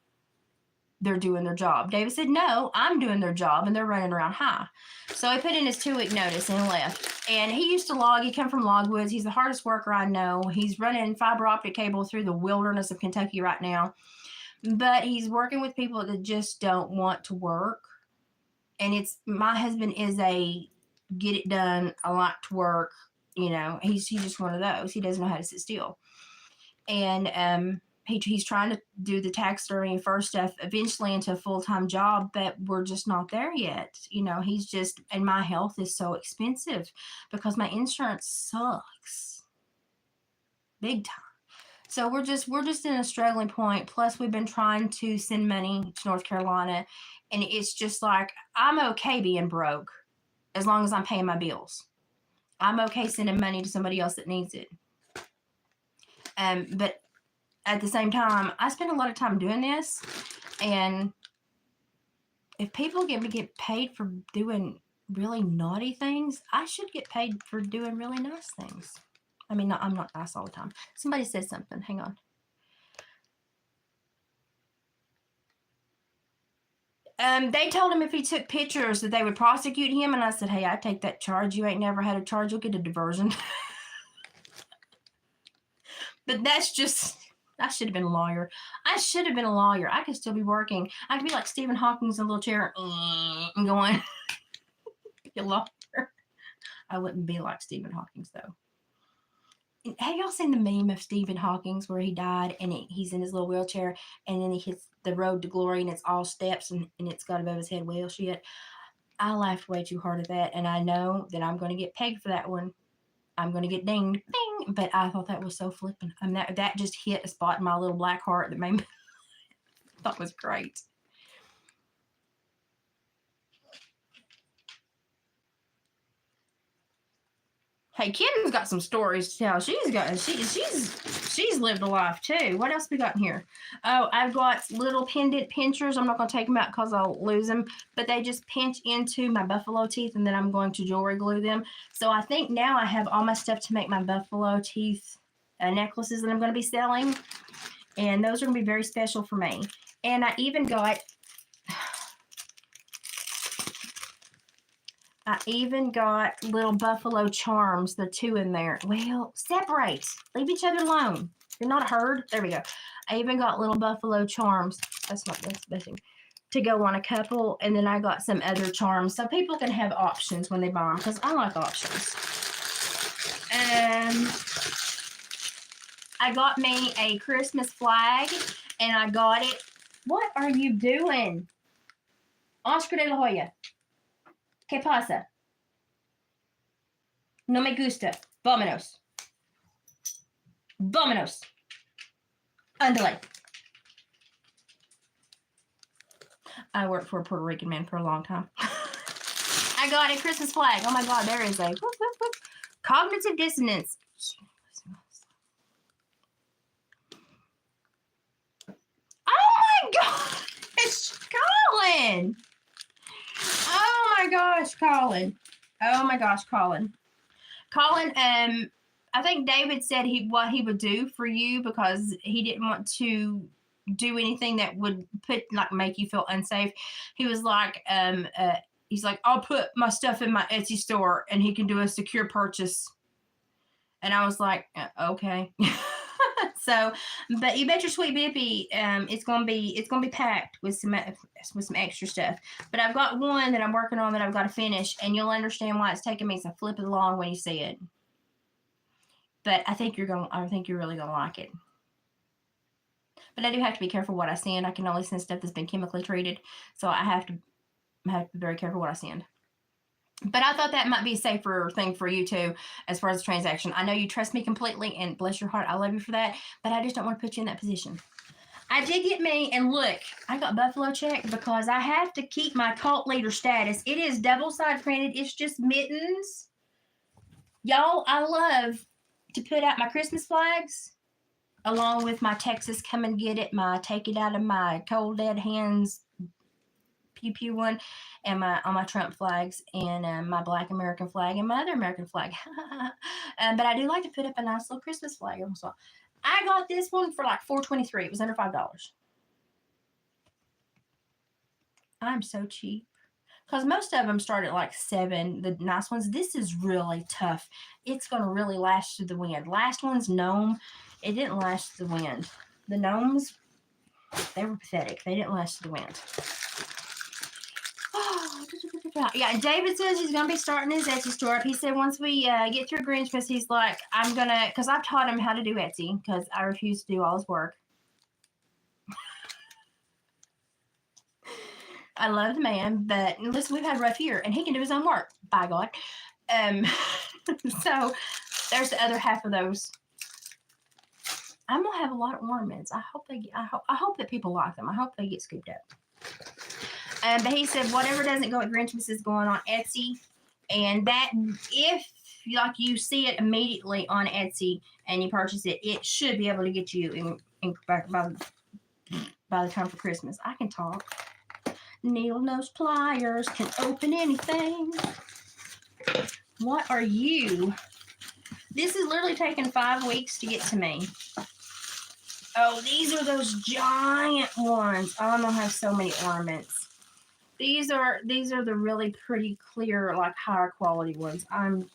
Speaker 1: they're doing their job. David said, no, I'm doing their job, and they're running around high. So he put in his 2-week notice and left. And he used to log. He come from Logwoods. He's the hardest worker I know. He's running fiber optic cable through the wilderness of Kentucky right now. But he's working with people that just don't want to work. And my husband is a get it done, I like to work. He's just one of those. He doesn't know how to sit still. And he's trying to do the taxidermy and first stuff eventually into a full-time job, but we're just not there yet. He's just, and my health is so expensive because my insurance sucks big time. So we're just in a struggling point. Plus we've been trying to send money to North Carolina, and it's just like, I'm okay being broke as long as I'm paying my bills. I'm okay sending money to somebody else that needs it. But at the same time, I spend a lot of time doing this, and if people get paid for doing really naughty things, I should get paid for doing really nice things. I mean, I'm not nice all the time. Somebody said something. Hang on. They told him if he took pictures that they would prosecute him, and I said, hey, I take that charge. You ain't never had a charge. You'll get a diversion. But that's just... I should have been a lawyer. I could still be working. I could be like Stephen Hawking's in a little chair and going, you lawyer. I wouldn't be like Stephen Hawking's, though. Have y'all seen the meme of Stephen Hawking's where he died and he's in his little wheelchair and then he hits the road to glory and it's all steps and it's got above his head whale shit? I laughed way too hard at that, and I know that I'm going to get pegged for that one. I'm going to get dinged, bing, but I thought that was so flippant. I mean, that just hit a spot in my little black heart that made me thought was great. Hey, Kim's got some stories to tell. She's lived a life too. What else we got in here? Oh, I've got little pendant pinchers. I'm not going to take them out because I'll lose them, but they just pinch into my buffalo teeth, and then I'm going to jewelry glue them. So I think now I have all my stuff to make my buffalo teeth necklaces that I'm going to be selling, and those are going to be very special for me. And I even got little buffalo charms. There are 2 in there. Well, separate. Leave each other alone. You're not a herd. There we go. I even got little buffalo charms. That's the best thing. To go on a couple. And then I got some other charms. So people can have options when they buy them, because I like options. I got me a Christmas flag, and I got it. What are you doing? Oscar de la Hoya. ¿Qué pasa? No me gusta. Vámonos. Vámonos. Ándale. I worked for a Puerto Rican man for a long time. I got a Christmas flag. Oh my God, there is a cognitive dissonance. Oh my gosh, Colin. Oh my gosh, Colin. Oh my gosh, Colin. Colin, I think David said what he would do for you because he didn't want to do anything that would make you feel unsafe. He was like, he's like, I'll put my stuff in my Etsy store and he can do a secure purchase. And I was like, okay. So, but you bet your sweet Bippy, it's gonna be packed with some extra stuff. But I've got one that I'm working on that I've got to finish, and you'll understand why it's taking me some flipping long when you see it. But I think you're really gonna like it. But I do have to be careful what I send. I can only send stuff that's been chemically treated, so I have to be very careful what I send. But I thought that might be a safer thing for you too, as far as the transaction. I know you trust me completely, and bless your heart, I love you for that. But I just don't want to put you in that position. I did get me, and look, I got buffalo checked because I have to keep my cult leader status. It is double-side printed. It's just mittens. Y'all, I love to put out my Christmas flags along with my Texas come and get it, my take it out of my cold dead hands pew pew one, and my Trump flags, and my Black American flag, and my other American flag. But I do like to put up a nice little Christmas flag every once in a while. I got this one for like $4.23. It was under $5. I'm so cheap. Because most of them start at like $7, the nice ones. This is really tough. It's going to really last through the wind. Last one's gnome. It didn't last through the wind. The gnomes, they were pathetic. They didn't last through the wind. Yeah, David says he's going to be starting his Etsy store up. He said once we get through Grinchmas, he's like, I'm going to, because I've taught him how to do Etsy, because I refuse to do all his work. I love the man, but listen, we've had a rough year, and he can do his own work, by God. So there's the other half of those. I'm gonna have a lot of ornaments. I hope that people like them. I hope they get scooped up. But he said whatever doesn't go at Grinchmas is going on Etsy, and that if like you see it immediately on Etsy and you purchase it, it should be able to get you in by the time for Christmas. I can talk. Needle nose pliers can open anything. What are you? This is literally taking 5 weeks to get to me. Oh, these are those giant ones. Oh, I'm gonna have so many ornaments. These are the really pretty clear, like higher quality ones. I'm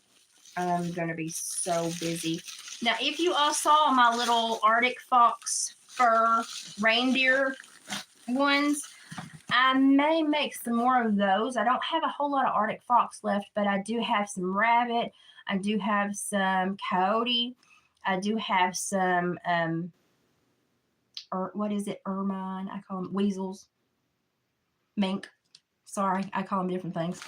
Speaker 1: gonna be so busy. Now, if you all saw my little Arctic Fox fur reindeer ones, I may make some more of those. I don't have a whole lot of Arctic Fox left, but I do have some rabbit. I do have some coyote. I do have some, what is it? Ermine. I call them weasels. Mink. Sorry, I call them different things.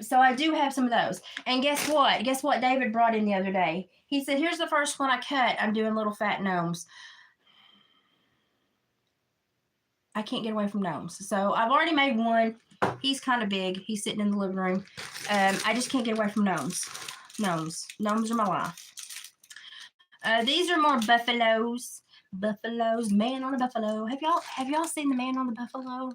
Speaker 1: So I do have some of those. And guess what? Guess what David brought in the other day? He said, here's the first one I cut. I'm doing little fat gnomes. I can't get away from gnomes. So I've already made one. He's kind of big. He's sitting in the living room. I just can't get away from gnomes. Gnomes are my life. These are more buffaloes. Buffaloes. Man on a buffalo. Have y'all seen the man on the buffalo?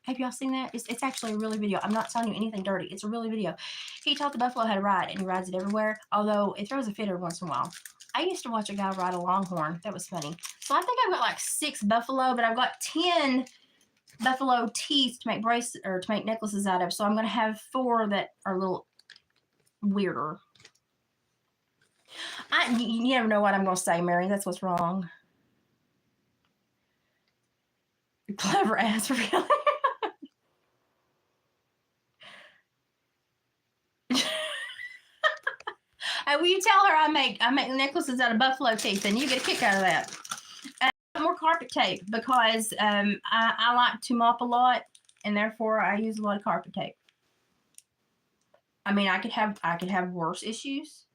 Speaker 1: Have y'all seen that? It's actually a really video. I'm not telling you anything dirty. It's a really video. He taught the buffalo how to ride, and he rides it everywhere. Although it throws a fit every once in a while. I used to watch a guy ride a longhorn. That was funny. So I think I've got like 6 buffalo, but I've got 10 buffalo teeth to make bracelets or to make necklaces out of. So I'm going to have 4 that are a little weirder. You never know what I'm going to say, Mary. That's what's wrong. Clever ass, really. Will you tell her I make necklaces out of buffalo teeth, and you get a kick out of that. More carpet tape because I like to mop a lot, and therefore I use a lot of carpet tape. I mean, I could have worse issues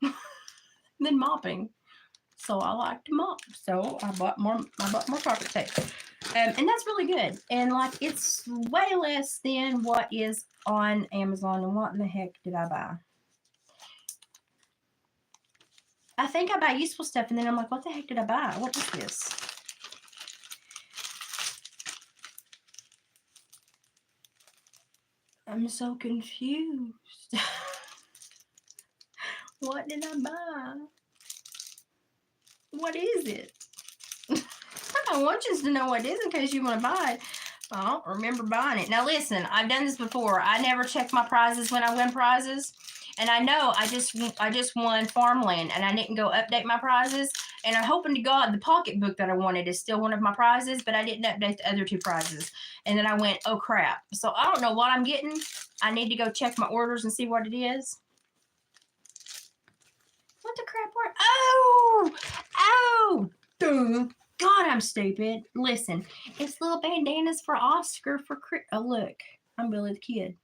Speaker 1: than mopping, so I like to mop. So I bought more carpet tape, and that's really good. And like it's way less than what is on Amazon. And what in the heck did I buy? I think I buy useful stuff, and then I'm like, what the heck did I buy? What is this? I'm so confused. What did I buy? What is it? I want you to know what it is in case you want to buy it. I don't remember buying it. Now listen, I've done this before. I never check my prizes when I win prizes. And I know I just won farmland, and I didn't go update my prizes. And I'm hoping to God the pocketbook that I wanted is still one of my prizes, but I didn't update the other 2 prizes. And then I went, oh crap. So I don't know what I'm getting. I need to go check my orders and see what it is. What the crap word? Oh, God, I'm stupid. Listen, it's little bandanas for Oscar for oh look, I'm Billy the Kid.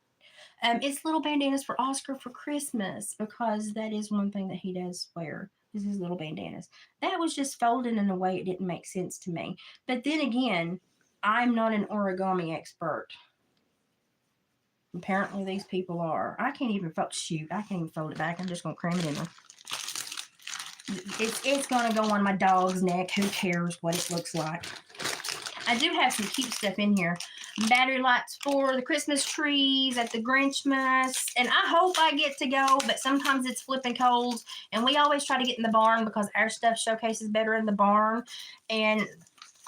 Speaker 1: It's little bandanas for Oscar for Christmas, because that is one thing that he does wear. Is his little bandanas. That was just folded in a way it didn't make sense to me. But then again, I'm not an origami expert. Apparently these people are. I can't even fold it back. I'm just going to cram it in there. It's going to go on my dog's neck. Who cares what it looks like? I do have some cute stuff in here. battery lights for the Christmas trees at the Grinchmas. And I hope I get to go, but sometimes it's flipping cold. And we always try to get in the barn because our stuff showcases better in the barn. And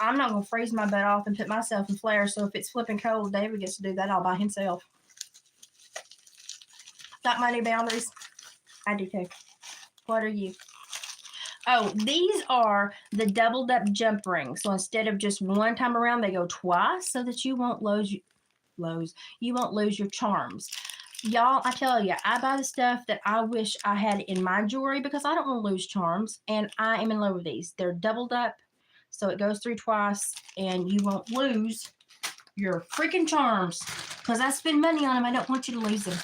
Speaker 1: I'm not going to freeze my butt off and put myself in flares. So if it's flipping cold, David gets to do that all by himself. Got my new boundaries? I do too. What are you? Oh, these are the doubled up jump rings. So instead of just one time around, they go twice so that you won't lose your charms. Y'all, I tell you, I buy the stuff that I wish I had in my jewelry because I don't want to lose charms, and I am in love with these. They're doubled up, so it goes through twice, and you won't lose your freaking charms because I spend money on them. I don't want you to lose them.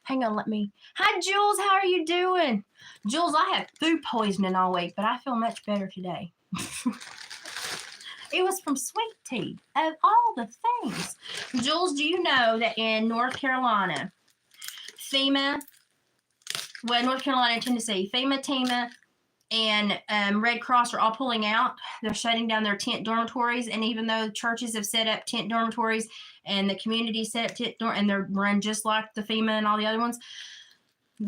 Speaker 1: Hang on, Hi, Jules. How are you doing? Jules, I had food poisoning all week, but I feel much better today. It was from sweet tea, of all the things. Jules, do you know that in North Carolina, North Carolina and Tennessee, FEMA, TEMU, and Red Cross are all pulling out. They're shutting down their tent dormitories, and even though churches have set up tent dormitories and the community set up tent and they're run just like the FEMA and all the other ones,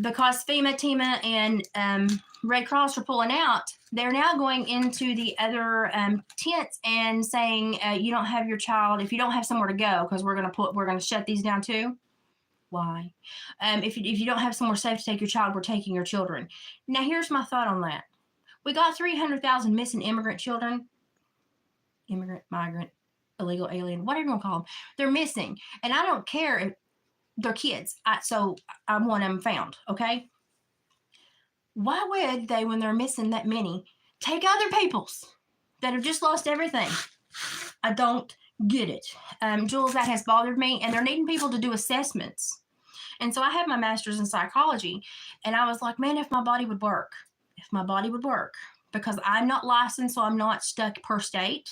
Speaker 1: because FEMA, TEMU, and Red Cross are pulling out, they're now going into the other tents and saying you don't have your child if you don't have somewhere to go because we're going to shut these down too. Why? If you don't have somewhere safe to take your child, we're taking your children. Now, here's my thought on that. We got 300,000 missing immigrant children. Immigrant, migrant, illegal alien, whatever you want to call them. They're missing. And I don't care if they're kids. So I want them found, okay? Why would they, when they're missing that many, take other people's that have just lost everything? I don't get it. Jules, that has bothered me, and they're needing people to do assessments. And so I have my master's in psychology, and I was like, man, if my body would work, because I'm not licensed, so I'm not stuck per state.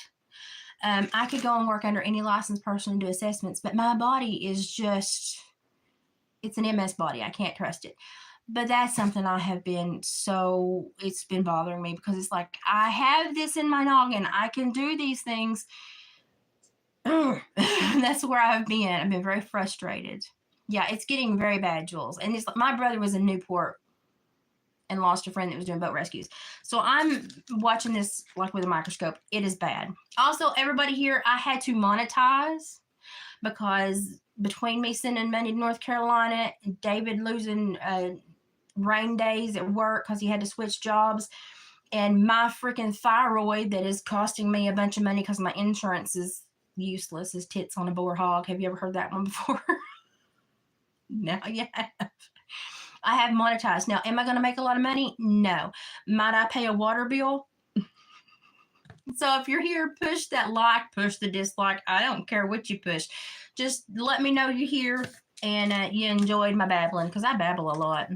Speaker 1: I could go and work under any licensed person and do assessments, but my body is just, it's an MS body. I can't trust it. But that's something I have been it's been bothering me because it's like, I have this in my noggin. I can do these things. That's where I've been. I've been very frustrated. Yeah, it's getting very bad, Jules. And it's like, my brother was in Newport and lost a friend that was doing boat rescues. So I'm watching this like with a microscope. It is bad. Also, everybody here, I had to monetize because between me sending money to North Carolina, David losing rain days at work because he had to switch jobs, and my freaking thyroid that is costing me a bunch of money because my insurance is useless as tits on a boar hog. Have you ever heard that one before? No, you have. I have monetized. Now, am I going to make a lot of money? No. Might I pay a water bill? So if you're here, push that like, push the dislike. I don't care what you push. Just let me know you're here and you enjoyed my babbling, because I babble a lot.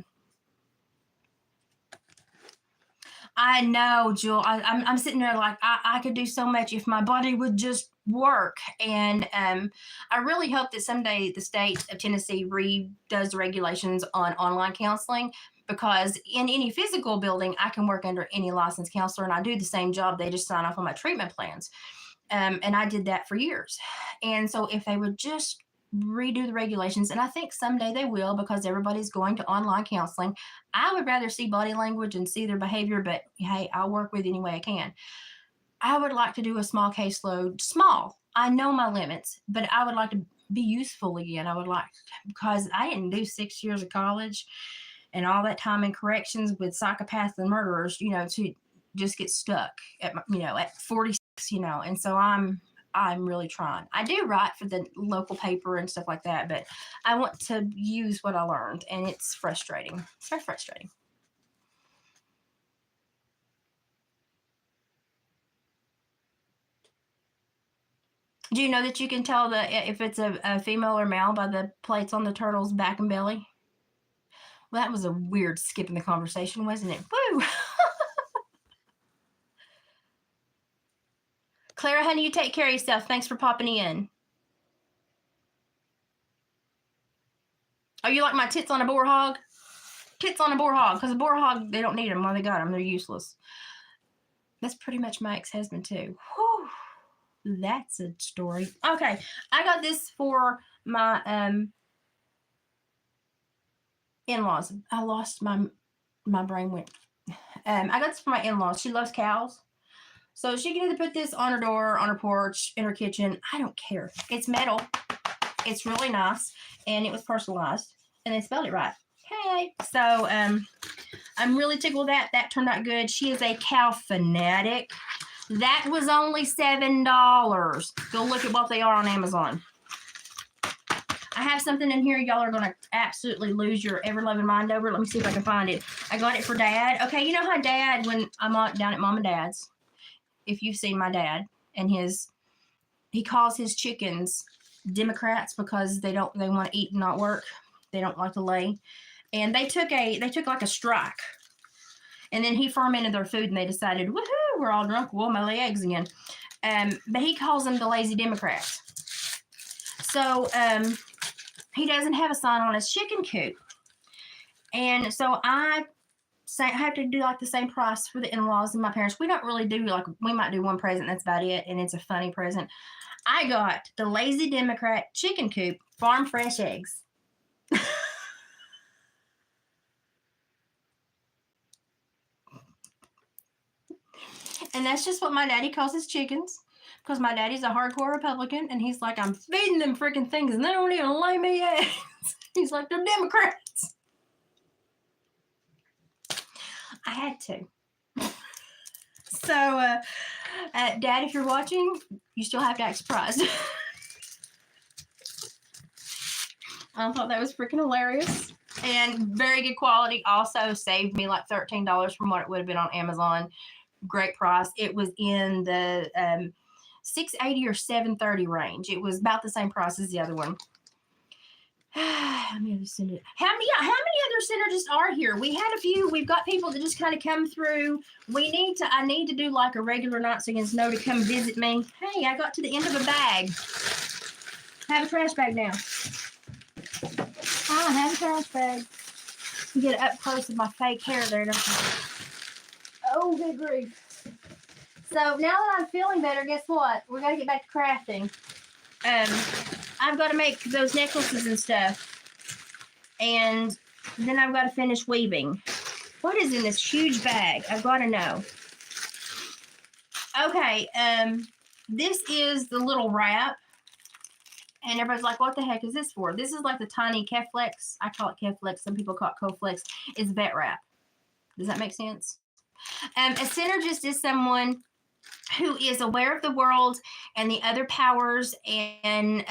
Speaker 1: I know, Jewel. I'm sitting there like, I could do so much if my body would just work. And I really hope that someday the state of Tennessee redoes the regulations on online counseling, because in any physical building, I can work under any licensed counselor, and I do the same job. They just sign off on my treatment plans. And I did that for years. And so if they would just redo the regulations, and I think someday they will, because everybody's going to online counseling. I would rather see body language and see their behavior, but hey, I'll work with any way I can. I would like to do a small caseload. Small. I know my limits, but I would like to be useful again. I would like, because I didn't do 6 years of college and all that time in corrections with psychopaths and murderers, to just get stuck at, at 46, and so I'm really trying. I do write for the local paper and stuff like that, but I want to use what I learned, and it's frustrating. It's very frustrating. Do you know that you can tell if it's a female or male by the plates on the turtle's back and belly? Well, that was a weird skip in the conversation, wasn't it? Woo! Clara, honey, you take care of yourself. Thanks for popping in. Are you like my tits on a boar hog? Tits on a boar hog. Because a boar hog, they don't need them. Why they got them? They're useless. That's pretty much my ex-husband, too. Whew. That's a story. Okay, I got this for my in-laws. I lost my brain went. I got this for my in-laws. She loves cows. So she can either put this on her door, on her porch, in her kitchen. I don't care. It's metal. It's really nice. And it was personalized. And they spelled it right. Okay. So I'm really tickled that. That turned out good. She is a cow fanatic. That was only $7. Go look at what they are on Amazon. I have something in here y'all are going to absolutely lose your ever-loving mind over. Let me see if I can find it. I got it for Dad. Okay, you know how Dad, when I'm down at Mom and Dad's, if you've seen my dad, and he calls his chickens Democrats because they want to eat and not work. They don't like to lay. And they took like a strike. And then he fermented their food and they decided, woohoo, we're all drunk. We'll lay eggs again. But he calls them the lazy Democrats. So he doesn't have a sign on his chicken coop. And so I have to do like the same price for the in-laws and my parents. We don't really do we might do one present. That's about it. And it's a funny present. I got the Lazy Democrat chicken coop, farm fresh eggs. And that's just what my daddy calls his chickens. Because my daddy's a hardcore Republican. And he's like, I'm feeding them freaking things and they don't even lay me eggs. He's like, they're Democrats. I had to. So, Dad, if you're watching, you still have to act surprised. I thought that was freaking hilarious. And very good quality. Also saved me like $13 from what it would have been on Amazon. Great price. It was in the $6.80 or $7.30 range. It was about the same price as the other one. How many other other synergists are here? We had a few. We've got people that just kind of come through. I need to do like a regular Knots Against No to come visit me. Hey, I got to the end of a bag. I have a trash bag now. I have a trash bag. You get up close with my fake hair there. Oh, good grief. So now that I'm feeling better, guess what? We're going to get back to crafting. I've got to make those necklaces and stuff. And then I've got to finish weaving. What is in this huge bag? I've got to know. Okay, this is the little wrap. And everybody's like, what the heck is this for? This is like the tiny Keflex. I call it Keflex. Some people call it Coflex. It's vet wrap. Does that make sense? A synergist is someone who is aware of the world and the other powers and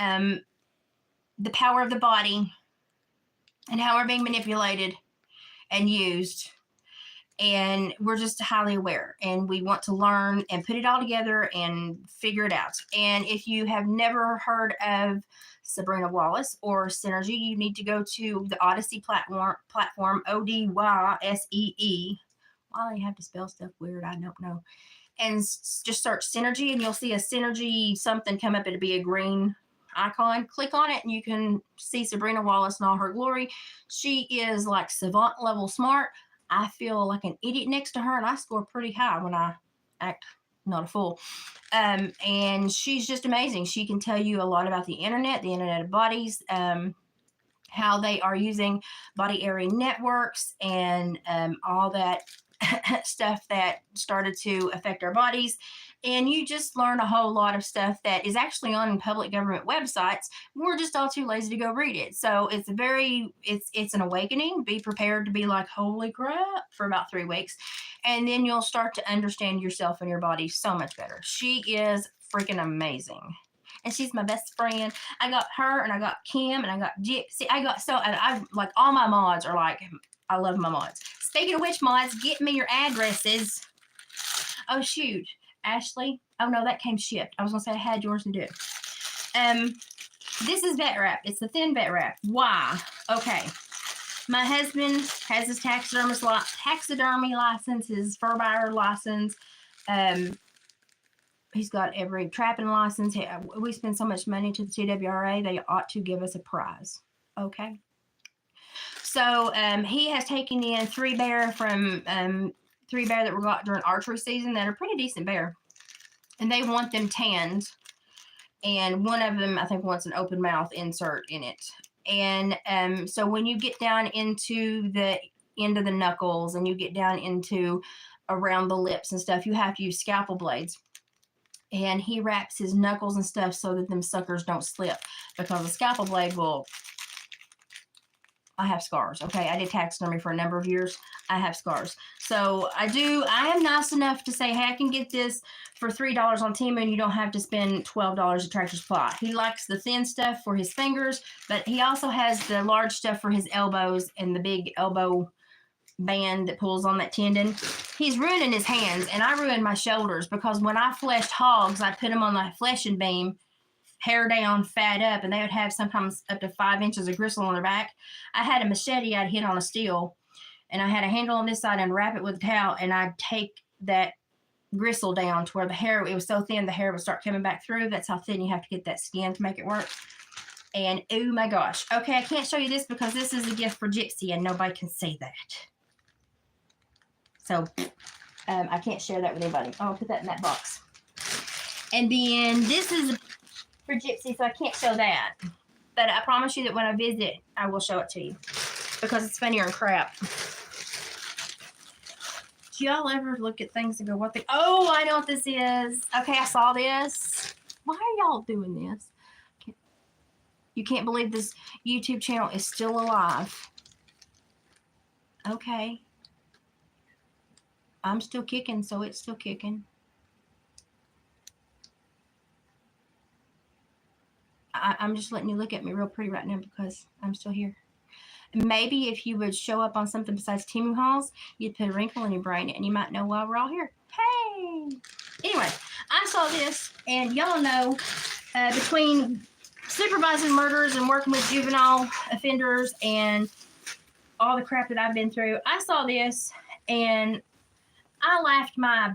Speaker 1: the power of the body and how we're being manipulated and used. And we're just highly aware and we want to learn and put it all together and figure it out. And if you have never heard of Sabrina Wallace or Synergy, you need to go to the Odyssey platform, Odyssee. Why do you have to spell stuff weird? I don't know. And just search Synergy and you'll see a Synergy something come up. It'll be a green icon. Click on it and you can see Sabrina Wallace in all her glory. She is like savant level smart. I feel like an idiot next to her and I score pretty high when I act not a fool. And she's just amazing. She can tell you a lot about the internet of bodies, how they are using body area networks and all that stuff that started to affect our bodies. And you just learn a whole lot of stuff that is actually on public government websites. We're just all too lazy to go read it. So it's an awakening. Be prepared to be like, holy crap, for about 3 weeks. And then you'll start to understand yourself and your body so much better. She is freaking amazing. And she's my best friend. I got her and I got Kim and I got Gypsy. I like all my mods are like, I love my mods. Speaking of which, mods, get me your addresses. Oh, shoot. Ashley. Oh, no, that came shipped. I was going to say I had yours to do it. This is vet wrap. It's the thin vet wrap. Why? Okay. My husband has his taxidermy license, his fur buyer license. He's got every trapping license. We spend so much money to the TWRA, they ought to give us a prize. Okay. So he has taken in 3 bear from 3 bear that were got during archery season that are pretty decent bear. and they want them tanned. And one of them, I think, wants an open mouth insert in it. And so when you get down into the end of the knuckles and you get down into around the lips and stuff, you have to use scalpel blades. And he wraps his knuckles and stuff so that them suckers don't slip, because the scalpel blade will... I have scars, okay? I did taxidermy for a number of years. I have scars. So I am nice enough to say, hey, I can get this for $3 on TEMU and you don't have to spend $12 at Tractor Supply. He likes the thin stuff for his fingers, but he also has the large stuff for his elbows and the big elbow band that pulls on that tendon. He's ruining his hands, and I ruined my shoulders, because when I fleshed hogs, I put them on the fleshing beam, hair down, fat up, and they would have sometimes up to 5 inches of gristle on their back. I had a machete I'd hit on a steel, and I had a handle on this side and wrap it with a towel, and I'd take that gristle down to where the hair, it was so thin the hair would start coming back through. That's how thin you have to get that skin to make it work. And oh my gosh. Okay, I can't show you this because this is a gift for Gypsy and nobody can see that. So I can't share that with anybody. I'll put that in that box. And then this is for Gypsy, so I can't show that. But I promise you that when I visit, I will show it to you, because it's funnier than crap. Do y'all ever look at things and go, what the... Oh, I know what this is. Okay, I saw this. Why are y'all doing this? You can't believe this YouTube channel is still alive. Okay. I'm still kicking, so it's still kicking. I'm just letting you look at me real pretty right now because I'm still here. Maybe if you would show up on something besides TEMU hauls, you'd put a wrinkle in your brain and you might know why we're all here. Hey! Anyway, I saw this, and y'all know between supervising murders and working with juvenile offenders and all the crap that I've been through, I saw this and I laughed my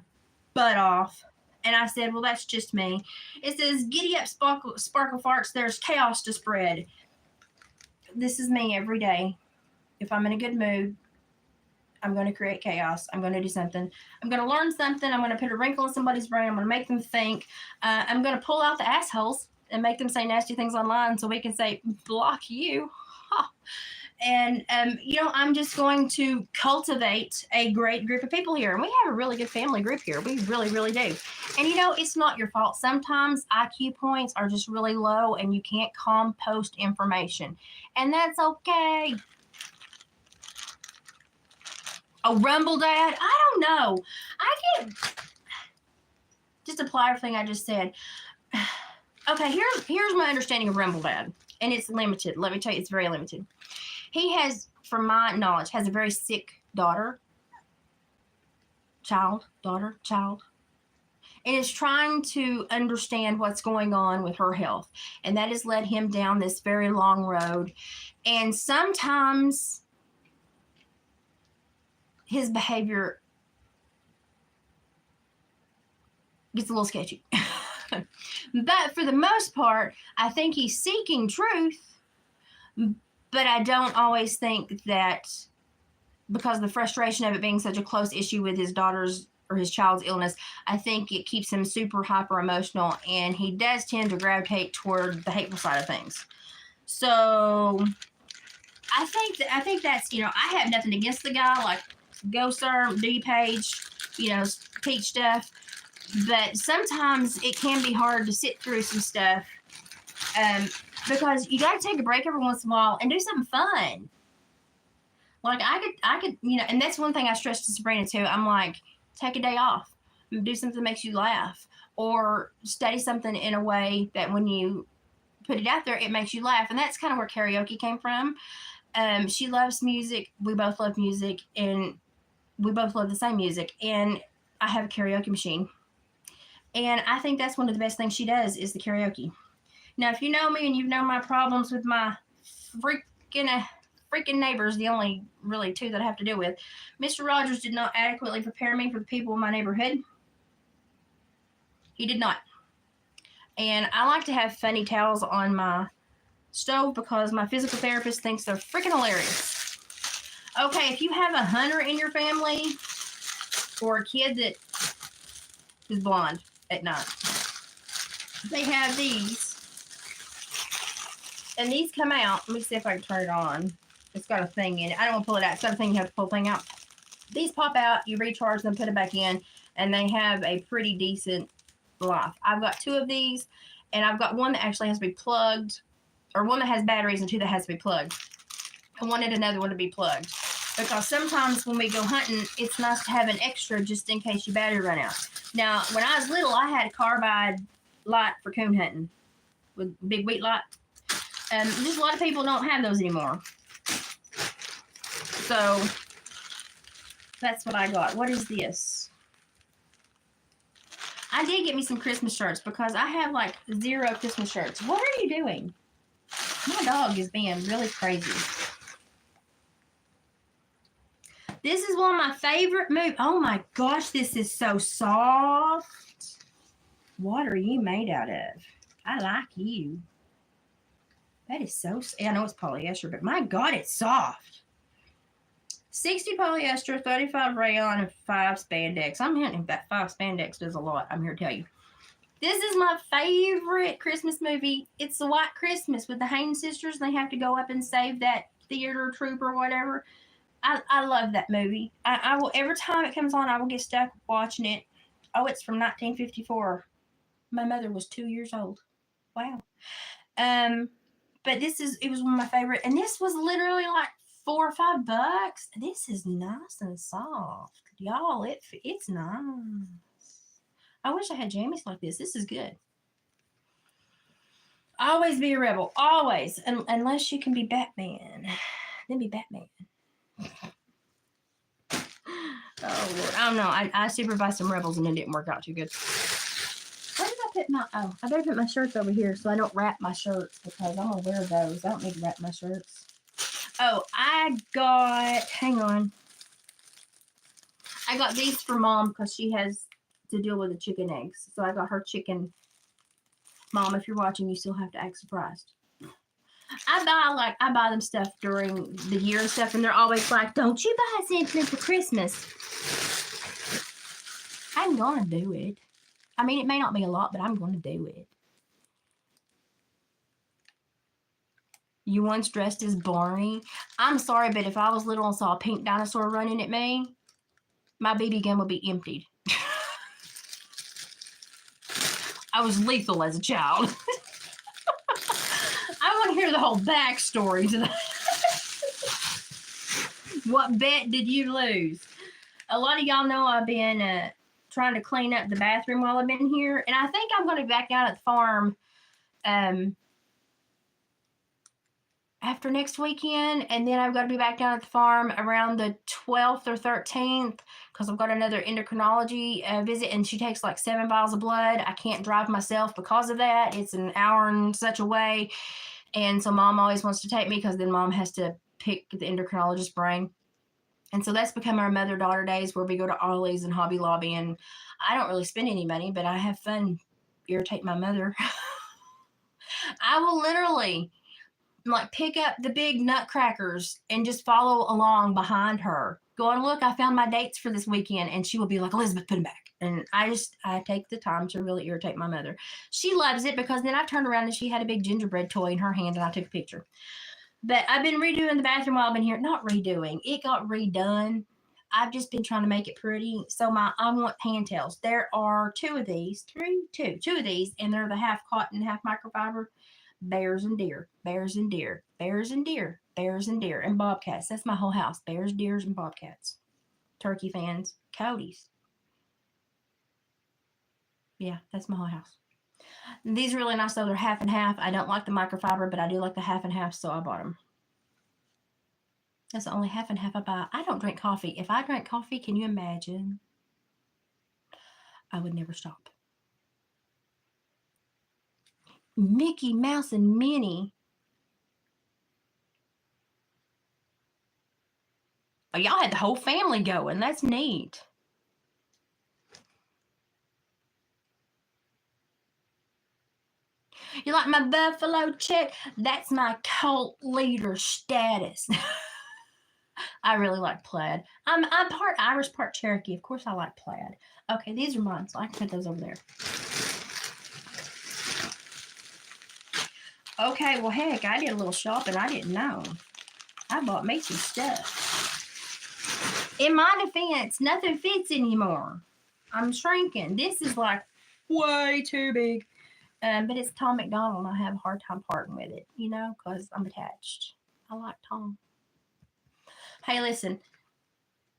Speaker 1: butt off. And I said, well, that's just me. It says, giddy up, sparkle farts, there's chaos to spread. This is me every day. If I'm in a good mood, I'm going to create chaos. I'm going to do something. I'm going to learn something. I'm going to put a wrinkle in somebody's brain. I'm going to make them think. I'm going to pull out the assholes and make them say nasty things online so we can say, block you. Ha. And, I'm just going to cultivate a great group of people here. And we have a really good family group here. We really, really do. And, it's not your fault. Sometimes IQ points are just really low and you can't compost information. And that's okay. A Rumble Dad? I don't know. I get... Just apply everything I just said. Okay, here's my understanding of Rumble Dad. And it's limited. Let me tell you, it's very limited. He has, from my knowledge, has a very sick daughter. Child. And is trying to understand what's going on with her health. And that has led him down this very long road. And sometimes his behavior gets a little sketchy. But for the most part, I think he's seeking truth. But I don't always think that, because of the frustration of it being such a close issue with his daughter's or his child's illness, I think it keeps him super hyper emotional, and he does tend to gravitate toward the hateful side of things. So I think that's, I have nothing against the guy. Like, go sir, do your page, teach stuff. But sometimes it can be hard to sit through some stuff. Because you got to take a break every once in a while and do something fun. Like I could, and that's one thing I stress to Sabrina too. I'm like, take a day off, do something that makes you laugh, or study something in a way that when you put it out there, it makes you laugh. And that's kind of where karaoke came from. She loves music. We both love music, and we both love the same music. And I have a karaoke machine. And I think that's one of the best things she does is the karaoke. Now, if you know me and you've known my problems with my freaking neighbors, the only really two that I have to deal with, Mr. Rogers did not adequately prepare me for the people in my neighborhood. He did not. And I like to have funny towels on my stove because my physical therapist thinks they're freaking hilarious. Okay, if you have a hunter in your family or a kid that is blonde, at night. They have these. And these come out. Let me see if I can turn it on. It's got a thing in it. I don't want to pull it out. It's got a thing you have to pull the thing out. These pop out. You recharge them, put it back in. And they have a pretty decent life. I've got 2 of these. And I've got one that actually has to be plugged. Or one that has batteries and 2 that has to be plugged. I wanted another one to be plugged. Because sometimes when we go hunting, it's nice to have an extra just in case your battery run out. Now, when I was little, I had a carbide light for coon hunting. With big wheat light. Just a lot of people don't have those anymore. So, that's what I got. What is this? I did get me some Christmas shirts because I have like 0 Christmas shirts. What are you doing? My dog is being really crazy. This is one of my favorite movies. Oh my gosh, this is so soft. What are you made out of? I like you. That is so, I know it's polyester, but my God, it's soft. 60 polyester, 35 rayon, and 5 spandex. I'm hinting that 5 spandex does a lot. I'm here to tell you. This is my favorite Christmas movie. It's The White Christmas with the Haynes sisters. They have to go up and save that theater troop or whatever. I love that movie. I will, every time it comes on, I will get stuck watching it. Oh, it's from 1954. My mother was 2 years old. Wow. But it was one of my favorite, and this was literally like $4 or $5. This is nice and soft, y'all. It's nice. I wish I had jammies like this. This is good. Always be a rebel, always, unless you can be Batman. Then be Batman. Oh Lord, I don't know. I supervised some rebels and it didn't work out too good. Where did I put my? Oh, I better put my shirts over here so I don't wrap my shirts because I'm gonna wear those. I don't need to wrap my shirts. Oh, I got. Hang on. I got these for Mom because she has to deal with the chicken eggs. So I got her chicken. Mom, if you're watching, you still have to act surprised. I buy them stuff during the year and stuff, and they're always like, "Don't you buy something for Christmas?" I'm gonna do it. I mean, it may not be a lot, but I'm gonna do it. You once dressed as Barney? I'm sorry, but if I was little and saw a pink dinosaur running at me, my BB gun would be emptied. I was lethal as a child. I want to hear the whole backstory to that. What bet did you lose? A lot of y'all know I've been trying to clean up the bathroom while I've been here, and I think I'm going to be back out at the farm after next weekend, and then I've got to be back down at the farm around the 12th or 13th because I've got another endocrinology visit, and she takes like 7 vials of blood. I can't drive myself because of that. It's an hour and such away, and so Mom always wants to take me because then Mom has to pick the endocrinologist brain. And so that's become our mother-daughter days where we go to Ollie's and Hobby Lobby, and I don't really spend any money, but I have fun irritate my mother. I will literally like pick up the big nutcrackers and just follow along behind her. Going, look, I found my dates for this weekend. And she will be like, Elizabeth, put them back. And I take the time to really irritate my mother. She loves it because then I turned around and she had a big gingerbread toy in her hand and I took a picture. But I've been redoing the bathroom while I've been here. Not redoing. It got redone. I've just been trying to make it pretty. So I want handtails. There are 2 of these. 2 of these. And they're the half cotton, half microfiber. Bears and deer, bears and deer, bears and deer, bears and deer, and bobcats. That's my whole house. Bears, deers, and bobcats. Turkey fans, coyotes. Yeah, that's my whole house. These are really nice though. They're half and half. I don't like the microfiber, but I do like the half and half, so I bought them. That's the only half and half I buy. I don't drink coffee. If I drank coffee, can you imagine? I would never stop. Mickey Mouse and Minnie. Oh, y'all had the whole family going. That's neat. You like my buffalo check? That's my cult leader status. I really like plaid. I'm part Irish, part Cherokee. Of course I like plaid. Okay, these are mine, so I can put those over there. Okay, well, heck, I did a little shopping. I didn't know. I bought me some stuff. In my defense, nothing fits anymore. I'm shrinking. This is like way too big. But it's Tom McDonald, and I have a hard time parting with it, you know, because I'm attached. I like Tom. Hey, listen,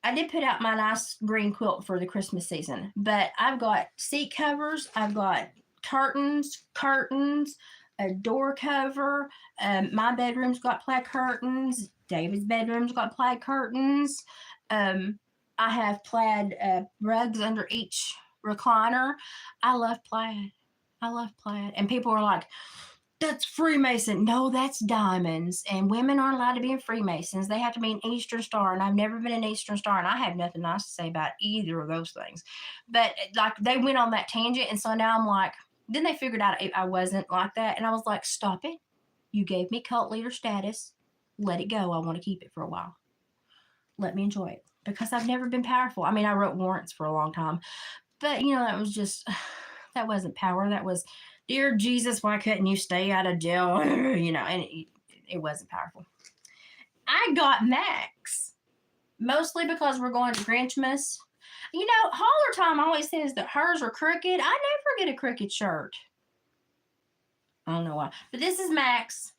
Speaker 1: I did put out my nice green quilt for the Christmas season, but I've got seat covers, I've got curtains, a door cover. My bedroom's got plaid curtains. David's bedroom's got plaid curtains. I have plaid rugs under each recliner. I love plaid. I love plaid. And people are like, that's Freemason. No, that's diamonds. And women aren't allowed to be in Freemasons. They have to be an Eastern Star. And I've never been an Eastern Star. And I have nothing nice to say about either of those things. But like they went on that tangent. And so now I'm like, then they figured out I wasn't like that. And I was like, stop it. You gave me cult leader status. Let it go. I want to keep it for a while. Let me enjoy it. Because I've never been powerful. I mean, I wrote warrants for a long time. But, you know, that was just, that wasn't power. That was, dear Jesus, why couldn't you stay out of jail? You know, and it wasn't powerful. I got Max, mostly because we're going to Grinchmas. You know, Holler Tom always says that hers are crooked. I never get a crooked shirt. I don't know why. But this is Max.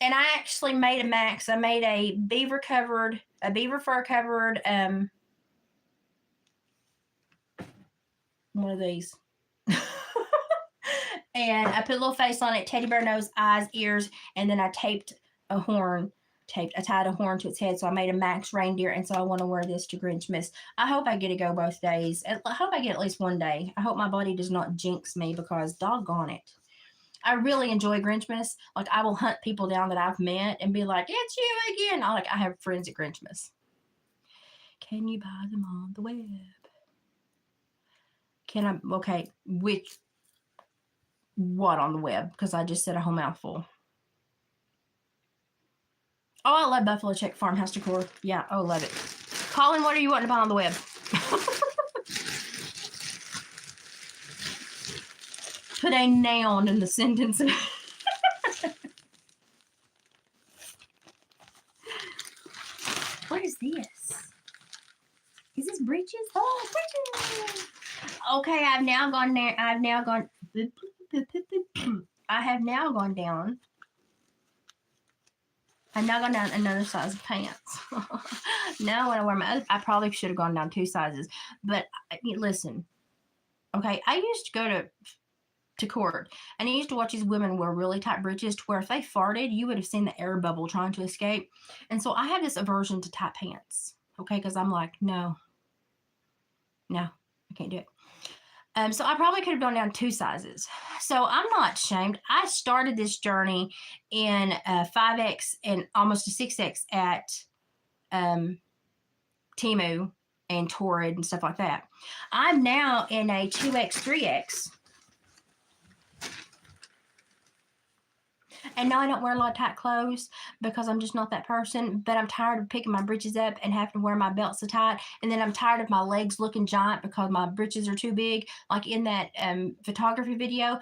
Speaker 1: And I actually made a Max. I made a beaver fur covered, one of these. And I put a little face on it, teddy bear nose, eyes, ears, and then I taped a horn. I tied a horn to its head, so I made a Max reindeer, and so I want to wear this to Grinchmas. I hope I get to go both days. I hope I get at least one day. I hope my body does not jinx me because doggone it. I really enjoy Grinchmas. Like, I will hunt people down that I've met and be like, it's you again. I have friends at Grinchmas. Can you buy them on the web? Okay, what on the web? Because I just said a whole mouthful. Oh, I love Buffalo Check Farmhouse Decor. Yeah, oh, love it. Colin, what are you wanting to buy on the web? Put a noun in the sentence. What is this? Is this breeches? Oh, breeches. Okay, I have now gone down. I've now gone down another size of pants. Now when I wear I probably should have gone down 2 sizes. But listen, okay, I used to go to court, and I used to watch these women wear really tight breeches to where if they farted, you would have seen the air bubble trying to escape. And so I have this aversion to tight pants, okay, because I'm like, no, I can't do it. So I probably could have gone down 2 sizes. So I'm not ashamed. I started this journey in 5X and almost a 6X at TEMU and Torrid and stuff like that. I'm now in a 2X, 3X. And now I don't wear a lot of tight clothes because I'm just not that person. But I'm tired of picking my britches up and having to wear my belt so tight. And then I'm tired of my legs looking giant because my britches are too big. Like in that photography video,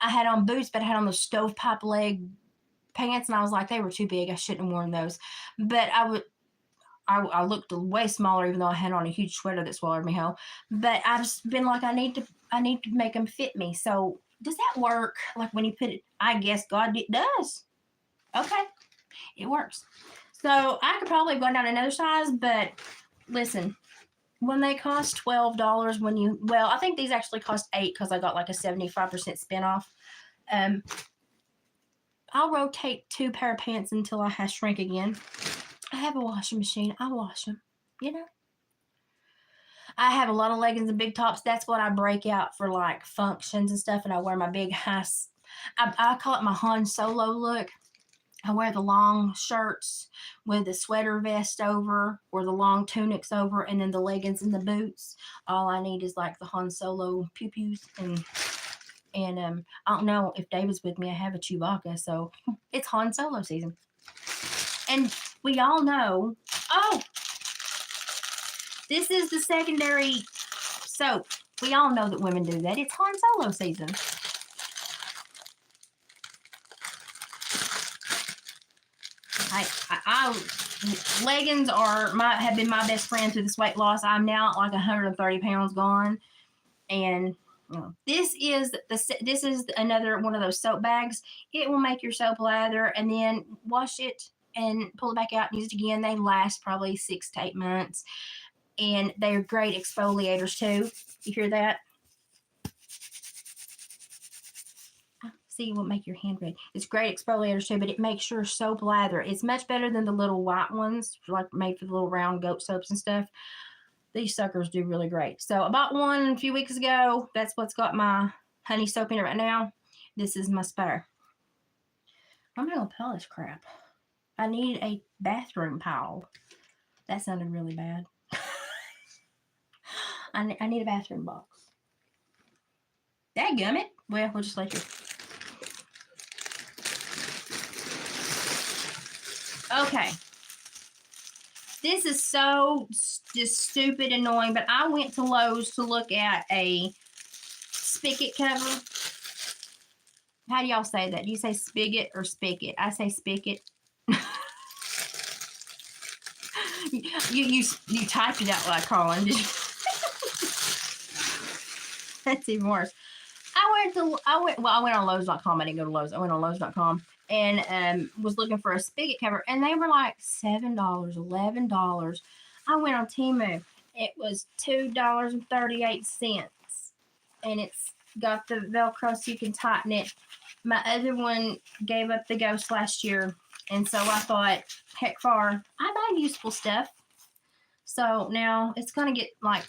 Speaker 1: I had on boots, but I had on those stovepipe leg pants. And I was like, they were too big. I shouldn't have worn those. But I looked way smaller, even though I had on a huge sweater that swallowed me whole. But I've just been like, I need to make them fit me. So does that work? Like when you put it, I guess God it does. Okay, it works. So I could probably go down another size, but listen, when they cost $12, I think these actually cost $8 because I got like a 75% spin off. I'll rotate 2 pair of pants until I shrink again. I have a washing machine. I wash them, you know. I have a lot of leggings and big tops. That's what I break out for like functions and stuff. And I wear my big I call it my Han Solo look. I wear the long shirts with the sweater vest over or the long tunics over and then the leggings and the boots. All I need is like the Han Solo pew-pews and I don't know if David's with me. I have a Chewbacca, so it's Han Solo season. And we all know, oh, This is the secondary soap. We all know that women do that. It's Han Solo season. Leggings have been my best friend through this weight loss. I'm now at like 130 pounds gone, and this is another one of those soap bags. It will make your soap lather, and then wash it and pull it back out and use it again. They last probably 6 to 8 months, and they're great exfoliators too. You hear that? See, it will make your hand red. It's great exfoliators too, but it makes your soap lather. It's much better than the little white ones, like made for the little round goat soaps and stuff. These suckers do really great. So I bought one a few weeks ago. That's what's got my honey soap in it right now. This is my spare. I'm not gonna peel this crap. I need a bathroom towel. That sounded really bad. I need a bathroom box. Dadgummit. Well, we'll just let you. Okay. This is so just stupid annoying, but I went to Lowe's to look at a spigot cover. How do y'all say that? Do you say spigot or spigot? I say spigot. You typed it out like Colin, did you? That's even worse. I went on Lowe's.com. I didn't go to Lowe's. I went on Lowe's.com and was looking for a spigot cover, and they were like $7, $11. I went on TEMU. It was $2.38, and it's got the Velcro so you can tighten it. My other one gave up the ghost last year, and so I thought, heck far, I buy useful stuff. So now it's gonna get like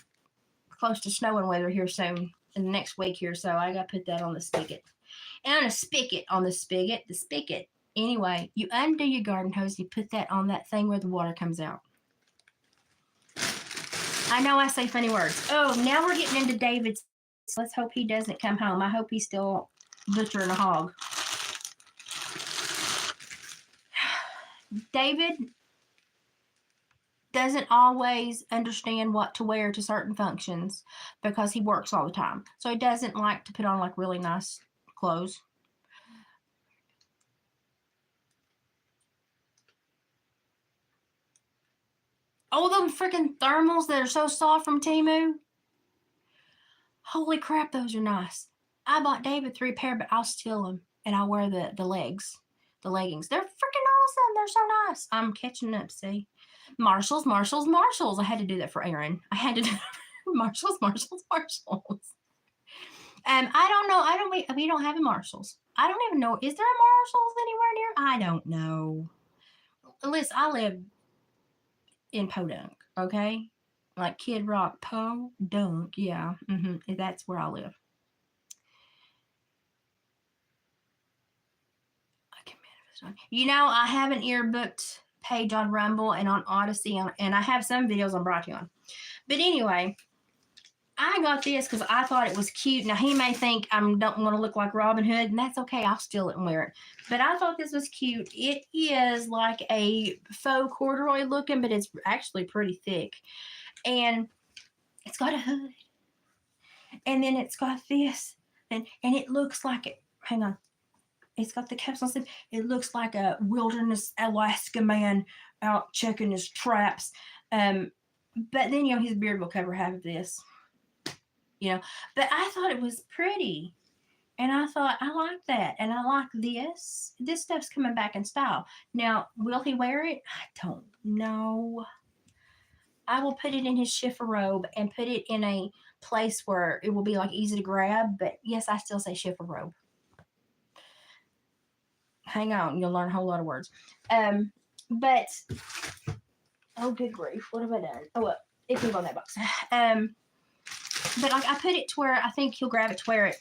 Speaker 1: close to snowing weather here soon. In the next week here, so I got to put that on the spigot. And a spigot on the spigot. The spigot. Anyway, you undo your garden hose, you put that on that thing where the water comes out. I know I say funny words. Oh, now we're getting into David's. Let's hope he doesn't come home. I hope he's still butchering a hog. David doesn't always understand what to wear to certain functions because he works all the time. So he doesn't like to put on like really nice clothes. Oh, them freaking thermals that are so soft from TEMU. Holy crap, those are nice. I bought David 3 pair, but I'll steal them and I'll wear the leggings. They're freaking awesome. They're so nice. I'm catching up, see? Marshalls. I had to do that for Aaron. I had to do Marshalls. I don't know. We don't have a Marshalls. I don't even know. Is there a Marshalls anywhere near? I don't know. Listen, I live in Podunk, okay? Like Kid Rock, Podunk. Yeah, that's where I live. You know, I have an earbooked page on Rumble and on Odyssey, and I have some videos on Brighteon. But anyway, I got this because I thought it was cute. Now, he may think I don't want to look like Robin Hood, and that's okay. I'll steal it and wear it. But I thought this was cute. It is like a faux corduroy looking, but it's actually pretty thick. And it's got a hood. And then it's got this. And it looks like it. Hang on. It's got the capsule. It looks like a wilderness Alaska man out checking his traps. But then, you know, his beard will cover half of this. You know, but I thought it was pretty. And I thought, I like that. And I like this. This stuff's coming back in style. Now, will he wear it? I don't know. I will put it in his chifforobe and put it in a place where it will be like easy to grab. But yes, I still say chifforobe. Hang on, you'll learn a whole lot of words. But oh, good grief, what have I done? Oh, well, it can go in that box. But like I put it to where I think he'll grab it to wear it.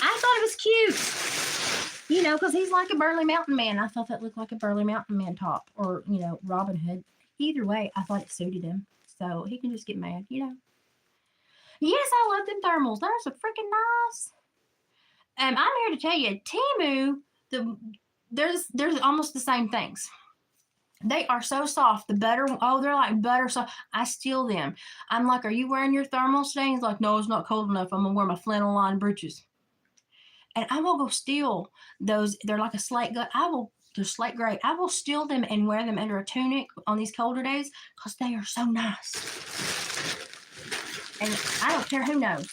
Speaker 1: I thought it was cute, you know, because he's like a burly mountain man. I thought that looked like a burly mountain man top, or you know, Robin Hood. Either way, I thought it suited him, so he can just get mad, you know. Yes, I love them thermals. They're so freaking nice. I'm here to tell you, TEMU, there's almost the same things. They are so soft. The butter, oh, they're like butter soft. I steal them. I'm like, are you wearing your thermal stains? Like, no, it's not cold enough. I'm gonna wear my flannel lined breeches. And I will go steal those. They're like a slate gray. They're slate gray. I will steal them and wear them under a tunic on these colder days because they are so nice. And I don't care who knows.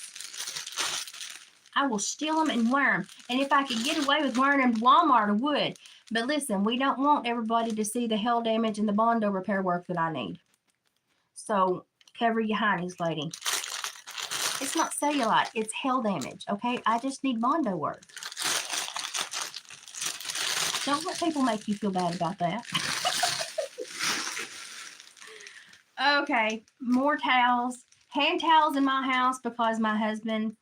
Speaker 1: I will steal them and wear them. And if I could get away with wearing them to Walmart, I would. But listen, we don't want everybody to see the hail damage and the Bondo repair work that I need. So cover your heinies, lady. It's not cellulite, it's hail damage, okay? I just need Bondo work. Don't let people make you feel bad about that. Okay, more towels. Hand towels in my house because my husband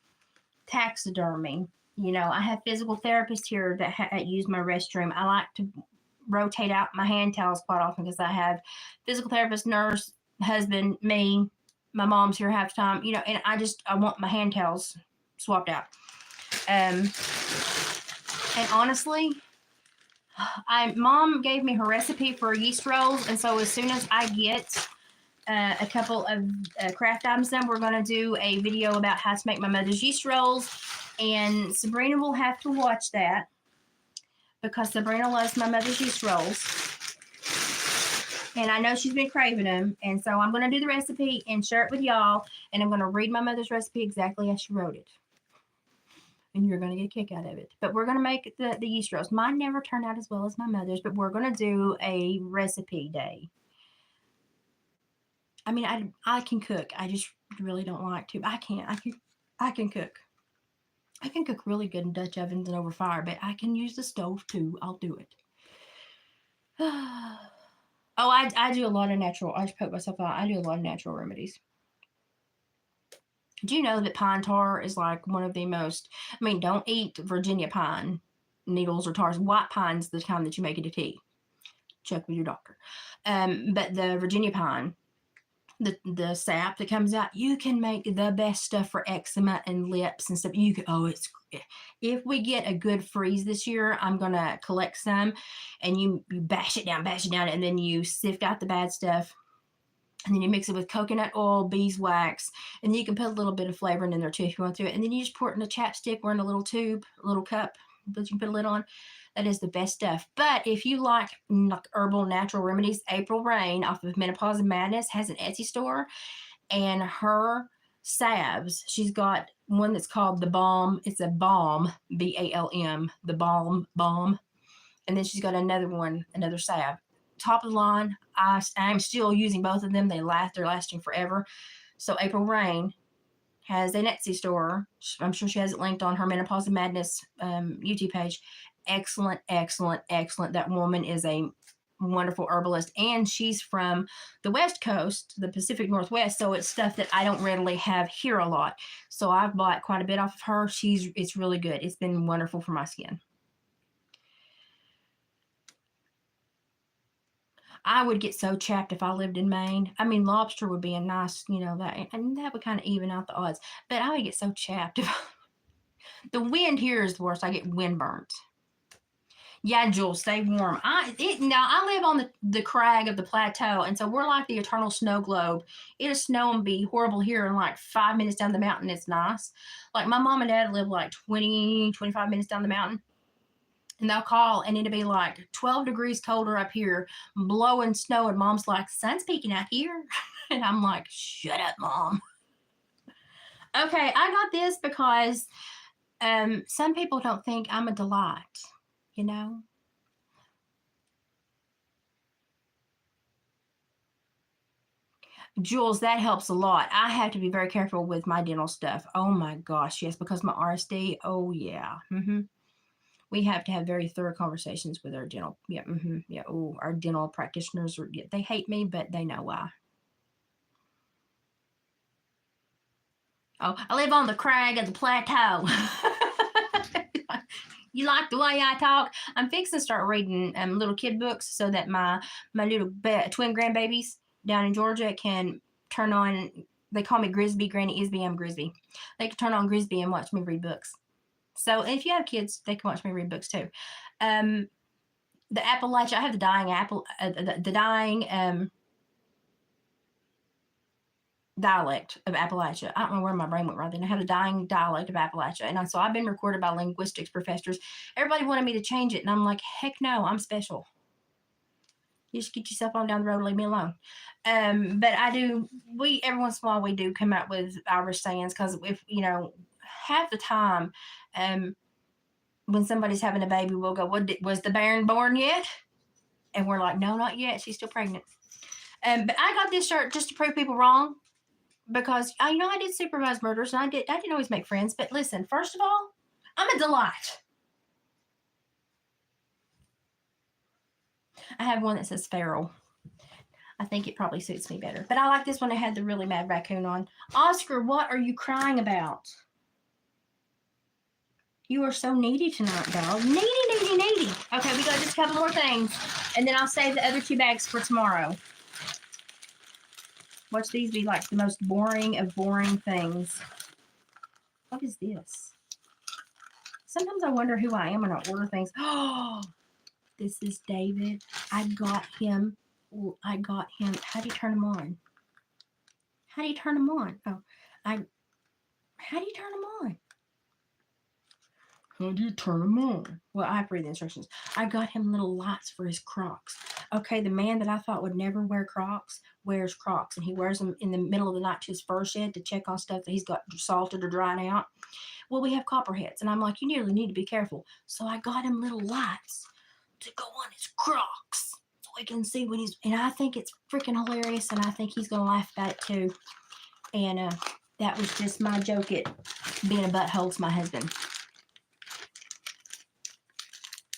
Speaker 1: taxidermy. You know, I have physical therapists here that use my restroom. I like to rotate out my hand towels quite often because I have physical therapist, nurse, husband, me, my mom's here half the time, you know, and I want my hand towels swapped out. And honestly, mom gave me her recipe for yeast rolls, and so as soon as I get a couple of craft items done, we're going to do a video about how to make my mother's yeast rolls, and Sabrina will have to watch that because Sabrina loves my mother's yeast rolls. And I know she's been craving them. And so I'm going to do the recipe and share it with y'all. And I'm going to read my mother's recipe exactly as she wrote it. And you're going to get a kick out of it. But we're going to make the yeast rolls. Mine never turned out as well as my mother's, but we're going to do a recipe day. I mean, I can cook. I just really don't like to. I can cook. I can cook really good in Dutch ovens and over fire, but I can use the stove too. I'll do it. Oh, I do a lot of natural. I just poke myself out. I do a lot of natural remedies. Do you know that pine tar is like one of the most, I mean, don't eat Virginia pine needles or tars. White pine's the kind that you make into tea. Check with your doctor. But the Virginia pine, the sap that comes out, you can make the best stuff for eczema and lips and stuff. You can, if we get a good freeze this year, I'm gonna collect some, and you bash it down, and then you sift out the bad stuff, and then you mix it with coconut oil, beeswax, and then you can put a little bit of flavoring in there too if you want to. And then you just pour it in a chapstick or in a little tube, a little cup that you can put a lid on. That is the best stuff. But if you like herbal natural remedies, April Rain off of Menopause and Madness has an Etsy store, and her salves, she's got one that's called the Balm. It's a balm, BALM, the balm. And then she's got another salve. Top of the line. I'm still using both of them. They're lasting forever. So April Rain has an Etsy store. I'm sure she has it linked on her Menopause and Madness YouTube page. Excellent. That woman is a wonderful herbalist, and she's from the West Coast, the Pacific Northwest, so it's stuff that I don't readily have here a lot. So I've bought quite a bit off of her. It's really good. It's been wonderful for my skin. I would get so chapped if I lived in Maine. I mean, lobster would be a nice, that would kind of even out the odds. But I would get so chapped. The wind here is the worst. I get wind burnt. Yeah, Jules, stay warm. I live on the crag of the plateau, and so we're like the eternal snow globe. It'll snow and be horrible here, and like 5 minutes down the mountain, it's nice. Like my mom and dad live like 25 minutes down the mountain, and they'll call, and it'll be like 12 degrees colder up here, blowing snow, and mom's like, sun's peeking out here. And I'm like, shut up, Mom. Okay, I got this because some people don't think I'm a delight. Jules, that helps a lot. I have to be very careful with my dental stuff. Oh my gosh, yes, because my RSD. Oh yeah. We have to have very thorough conversations with our dental. Yeah. Yeah. Oh, our dental practitioners they hate me, but they know why. Oh, I live on the crag of the plateau. You like the way I talk? I'm fixing to start reading little kid books so that my little twin grandbabies down in Georgia can turn on. They call me Grisby, Granny Isby. I'm Grisby. They can turn on Grisby and watch me read books. So if you have kids, they can watch me read books too. the Appalachia. I have the dying the dying dialect of Appalachia. I don't know where my brain went right then. I had a dying dialect of Appalachia. And so I've been recorded by linguistics professors. Everybody wanted me to change it. And I'm like, heck no, I'm special. You just get yourself on down the road and leave me alone. But every once in a while, we do come up with Irish sayings because if, half the time, when somebody's having a baby, we'll go, was the bairn born yet? And we're like, no, not yet. She's still pregnant. But I got this shirt just to prove people wrong. Because I did supervise murders and I didn't always make friends. But listen, first of all, I'm a delight. I have one that says feral. I think it probably suits me better. But I like this one that had the really mad raccoon on. Oscar, what are you crying about? You are so needy tonight, dog. Needy. Okay, we got just a couple more things. And then I'll save the other 2 bags for tomorrow. Watch these be like the most boring of boring things. What is this? Sometimes I wonder who I am when I order things. Oh, this is David. I got him. How do you turn them on? How do you turn them on? Oh, how do you turn them on? How do you turn them on? Well, I have to read the instructions. I got him little lights for his Crocs. Okay, the man that I thought would never wear Crocs wears Crocs, and he wears them in the middle of the night to his fur shed to check on stuff that he's got salted or dried out. Well, we have copperheads, and I'm like, you really need to be careful. So I got him little lights to go on his Crocs so he can see when he's, and I think it's freaking hilarious, and I think he's going to laugh at it too. And that was just my joke at being a butthole to my husband.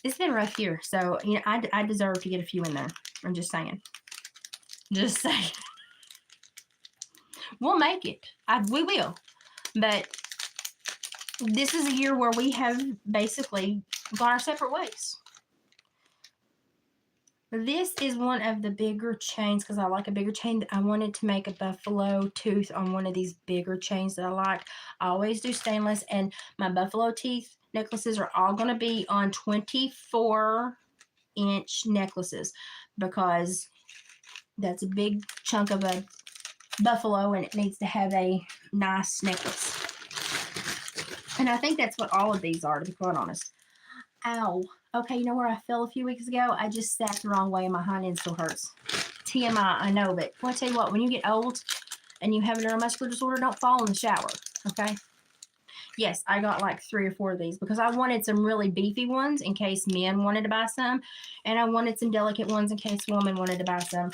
Speaker 1: It's been a rough year, so I deserve to get a few in there. I'm just saying. We'll make it. We will. But this is a year where we have basically gone our separate ways. This is one of the bigger chains because I like a bigger chain. I wanted to make a buffalo tooth on one of these bigger chains that I like. I always do stainless, and my buffalo teeth necklaces are all going to be on 24-inch necklaces because that's a big chunk of a buffalo and it needs to have a nice necklace. And I think that's what all of these are, to be quite honest. Ow. Okay, you know where I fell a few weeks ago? I just sat the wrong way and my hind end still hurts. TMI, I know, but I'll tell you what, when you get old and you have a neuromuscular disorder, don't fall in the shower, okay? Yes, I got like 3 or 4 of these because I wanted some really beefy ones in case men wanted to buy some, and I wanted some delicate ones in case women wanted to buy some.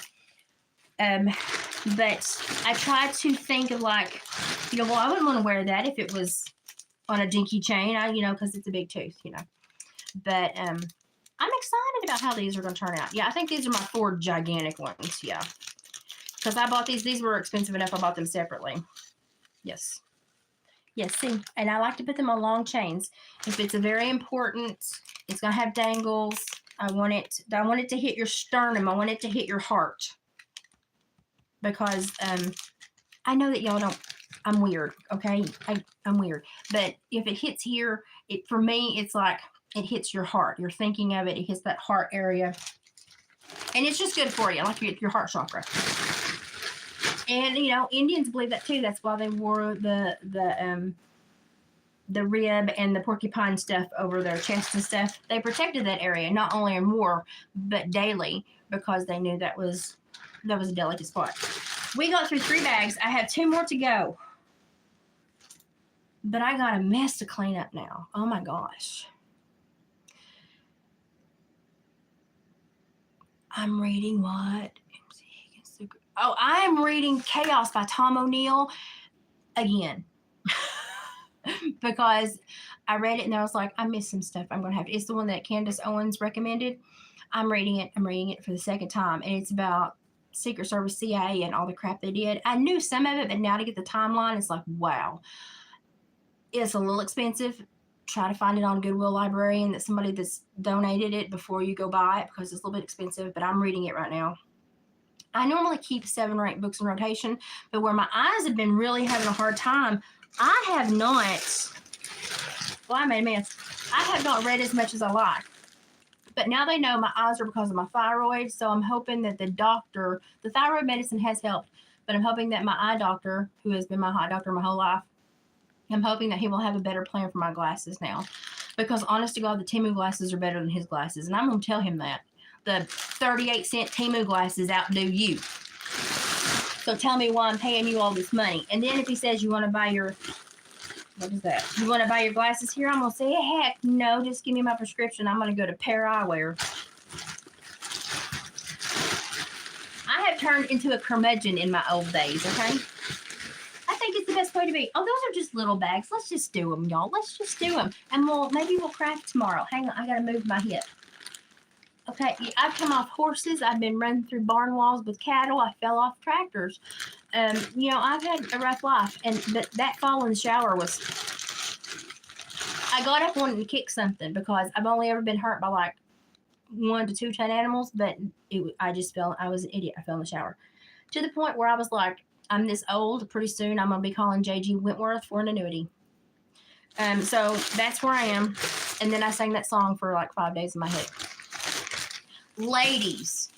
Speaker 1: But I tried to think of like, well, I wouldn't want to wear that if it was on a dinky chain, because it's a big tooth, But I'm excited about how these are going to turn out. Yeah, I think these are my 4 gigantic ones, yeah. Because I bought these. These were expensive enough. I bought them separately. Yes. Yes, see, and I like to put them on long chains. If it's a very important, it's going to have dangles. I want it to hit your sternum. I want it to hit your heart. Because I know that y'all don't, I'm weird, okay? I'm weird. But if it hits here, for me, it's like it hits your heart. You're thinking of it. It hits that heart area. And it's just good for you, like your heart chakra. And, Indians believe that too. That's why they wore the rib and the porcupine stuff over their chest and stuff. They protected that area, not only in war, but daily, because they knew that was a delicate spot. We got through 3 bags. I have 2 more to go. But I got a mess to clean up now. Oh my gosh. I'm reading what? Oh, I'm reading Chaos by Tom O'Neill again. Because I read it and I was like, I missed some stuff. I'm going to have to. It's the one that Candace Owens recommended. I'm reading it. I'm reading it for the second time. And it's about Secret Service, CIA, and all the crap they did. I knew some of it, but now to get the timeline, it's like, wow. It's a little expensive. Try to find it on Goodwill Librarian, that somebody that's donated it before you go buy it, because it's a little bit expensive, but I'm reading it right now. I normally keep 7 or 8 books in rotation, but where my eyes have been really having a hard time, I have not, well, I made a mess. I have not read as much as I like. But now they know my eyes are because of my thyroid. So I'm hoping that the thyroid medicine has helped. But I'm hoping that my eye doctor, who has been my eye doctor my whole life, I'm hoping that he will have a better plan for my glasses now. Because honest to God, the TEMU glasses are better than his glasses. And I'm going to tell him that. The 38-cent TEMU glasses outdo you. So tell me why I'm paying you all this money. And then if he says you want to buy your, what is that? You want to buy your glasses here? I'm going to say, heck no, just give me my prescription. I'm going to go to Pair Eyewear. I have turned into a curmudgeon in my old days, okay? I think it's the best way to be. Oh, those are just little bags. Let's just do them, y'all. Let's just do them. And maybe we'll craft tomorrow. Hang on, I got to move my hip. Okay, I've come off horses. I've been running through barn walls with cattle. I fell off tractors. You know, I've had a rough life. But that fall in the shower was, I got up wanting to kick something because I've only ever been hurt by like 1 to 2 ton animals, but I just fell. I was an idiot. I fell in the shower to the point where I was like, I'm this old. Pretty soon I'm going to be calling J.G. Wentworth for an annuity. So that's where I am. And then I sang that song for like 5 days in my head. Ladies,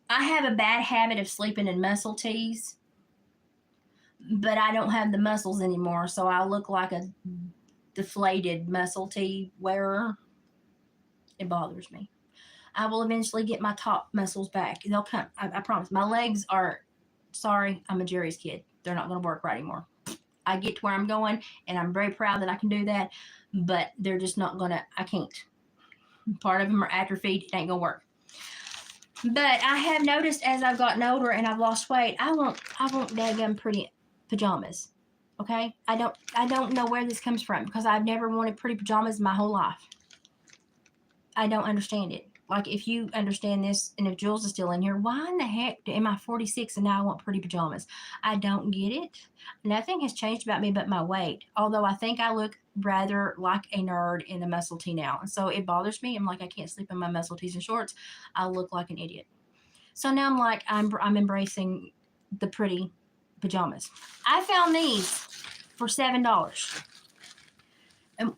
Speaker 1: I have a bad habit of sleeping in muscle tees, but I don't have the muscles anymore, so I look like a deflated muscle tee wearer. It bothers me. I will eventually get my top muscles back. They'll come. I promise. My legs are, sorry, I'm a Jerry's kid. They're not going to work right anymore. I get to where I'm going, and I'm very proud that I can do that, but they're just not going to, I can't. Part of them are atrophied. It ain't going to work. But I have noticed as I've gotten older and I've lost weight, I want daggum pretty pajamas. Okay? I don't know where this comes from because I've never wanted pretty pajamas my whole life. I don't understand it. Like, if you understand this, and if Jules is still in here, why in the heck am I 46 and now I want pretty pajamas? I don't get it. Nothing has changed about me but my weight, although I think I look rather like a nerd in a muscle tee now. And so it bothers me. I'm like, I can't sleep in my muscle tees and shorts. I look like an idiot. So now I'm like, I'm embracing the pretty pajamas. I found these for $7. And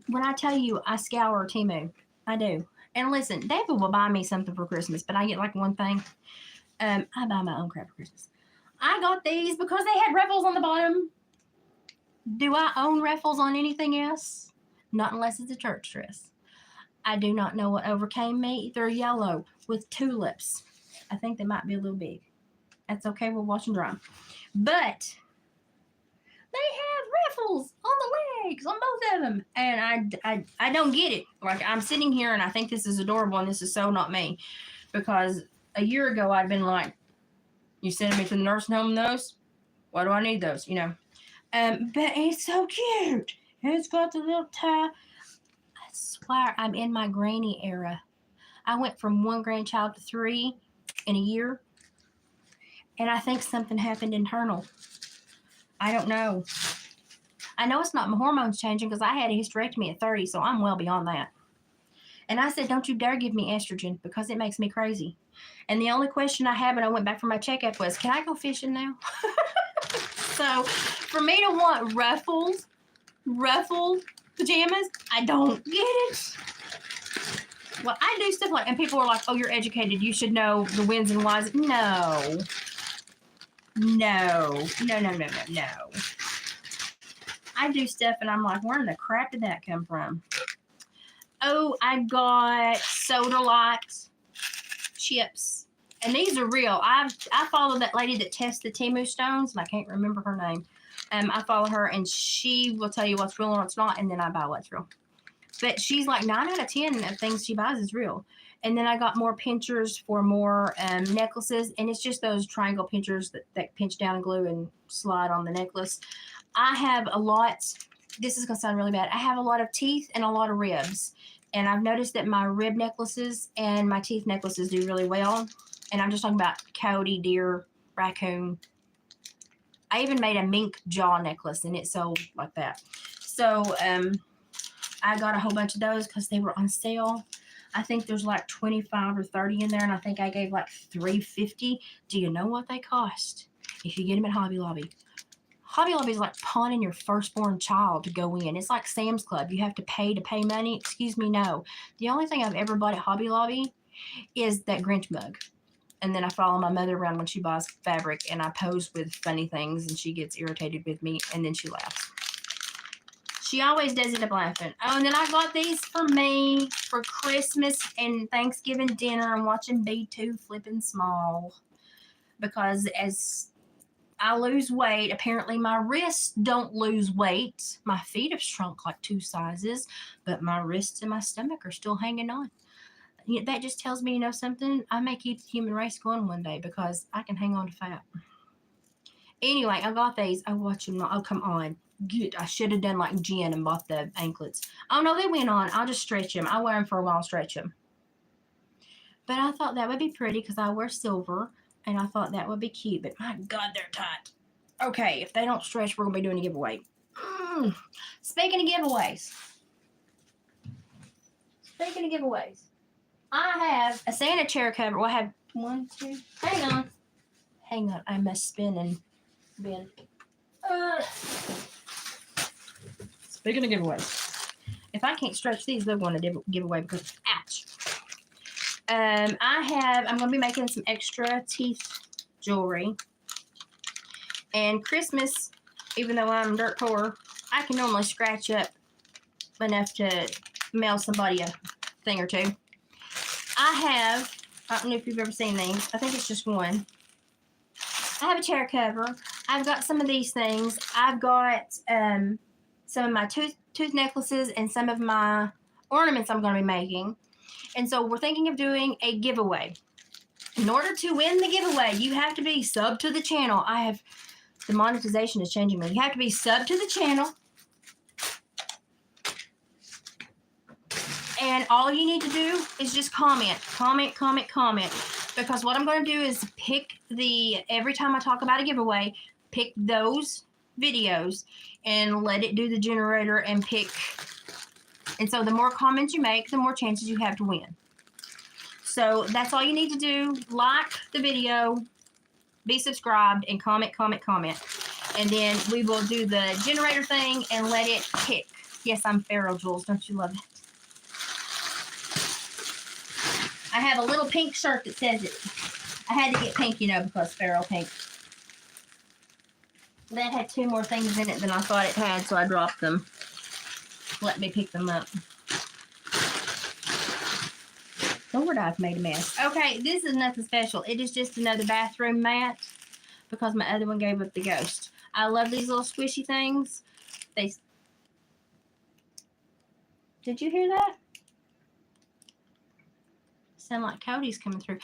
Speaker 1: when I tell you I scour TEMU, I do. And listen, David will buy me something for Christmas, but I get like one thing. I buy my own crap for Christmas. I got these because they had ruffles on the bottom. Do I own ruffles on anything else? Not unless it's a church dress. I do not know what overcame me. They're yellow with tulips. I think they might be a little big. That's okay. We'll wash and dry. But they have ruffles on the legs, on both of them. And I don't get it. Like, I'm sitting here and I think this is adorable and this is so not me. Because a year ago I'd been like, you sending me to the nursing home those? Why do I need those? You know. But it's so cute. It's got the little tie. I swear I'm in my granny era. I went from 1 grandchild to 3 in a year. And I think something happened internal. I don't know. I know it's not my hormones changing because I had a hysterectomy at 30, so I'm well beyond that. And I said, don't you dare give me estrogen because it makes me crazy. And the only question I had when I went back for my checkup was, can I go fishing now? So for me to want ruffled pajamas, I don't get it. Well, I do stuff like, and people are like, oh, you're educated. You should know the wins and whys. No. I do stuff and I'm like, where in the crap did that come from? Oh, I got soda lights, chips. And these are real. I follow that lady that tests the TEMU stones, and I can't remember her name. I follow her, and she will tell you what's real and what's not, and then I buy what's real. But she's like 9 out of 10 of things she buys is real. And then I got more pinchers for more necklaces, and it's just those triangle pinchers that pinch down and glue and slide on the necklace. I have a lot. This is going to sound really bad. I have a lot of teeth and a lot of ribs. And I've noticed that my rib necklaces and my teeth necklaces do really well. And I'm just talking about coyote, deer, raccoon. I even made a mink jaw necklace and it sold like that. So I got a whole bunch of those because they were on sale. I think there's like 25 or 30 in there. And I think I gave like $3.50. Do you know what they cost? If you get them at Hobby Lobby. Hobby Lobby is like pawning your firstborn child to go in. It's like Sam's Club. You have to pay money. Excuse me, no. The only thing I've ever bought at Hobby Lobby is that Grinch mug. And then I follow my mother around when she buys fabric, and I pose with funny things, and she gets irritated with me, and then she laughs. She always does end up laughing. Oh, and then I got these for me for Christmas and Thanksgiving dinner. I'm watching B2 flipping small because as I lose weight. Apparently, my wrists don't lose weight. My feet have shrunk like 2 sizes, but my wrists and my stomach are still hanging on. That just tells me, something? I may keep the human race going one day because I can hang on to fat. Anyway, I got these. I watch them. Oh, come on. Good. I should have done like Jen and bought the anklets. Oh, no, they went on. I'll just stretch them. I'll wear them for a while, stretch them. But I thought that would be pretty because I wear silver. And I thought that would be cute, but my God, they're tight. Okay, if they don't stretch, we're going to be doing a giveaway. Speaking of giveaways. I have a Santa chair cover. Well, I have 1, 2. Hang on. I must spin and bend. Speaking of giveaways. If I can't stretch these, they're going to give away because, ouch. I'm going to be making some extra teeth jewelry. And Christmas, even though I'm dirt poor, I can normally scratch up enough to mail somebody a thing or two. I don't know if you've ever seen these. I think it's just one. I have a chair cover. I've got some of these things. I've got some of my tooth necklaces and some of my ornaments I'm going to be making. And so we're thinking of doing a giveaway. In order to win the giveaway, you have to be sub to the channel. The monetization is changing me. You have to be sub to the channel. And all you need to do is just comment. Because what I'm going to do is pick every time I talk about a giveaway, pick those videos and let it do the generator and pick. And so the more comments you make, the more chances you have to win. So that's all you need to do. Like the video, be subscribed, and comment. And then we will do the generator thing and let it pick. Yes, I'm feral, Jules. Don't you love it? I have a little pink shirt that says it. I had to get pink, because feral pink. That had 2 more things in it than I thought it had, so I dropped them. Let me pick them up. Lord, I've made a mess. Okay, this is nothing special. It is just another bathroom mat because my other one gave up the ghost. I love these little squishy things. Did you hear that? Sound like Cody's coming through.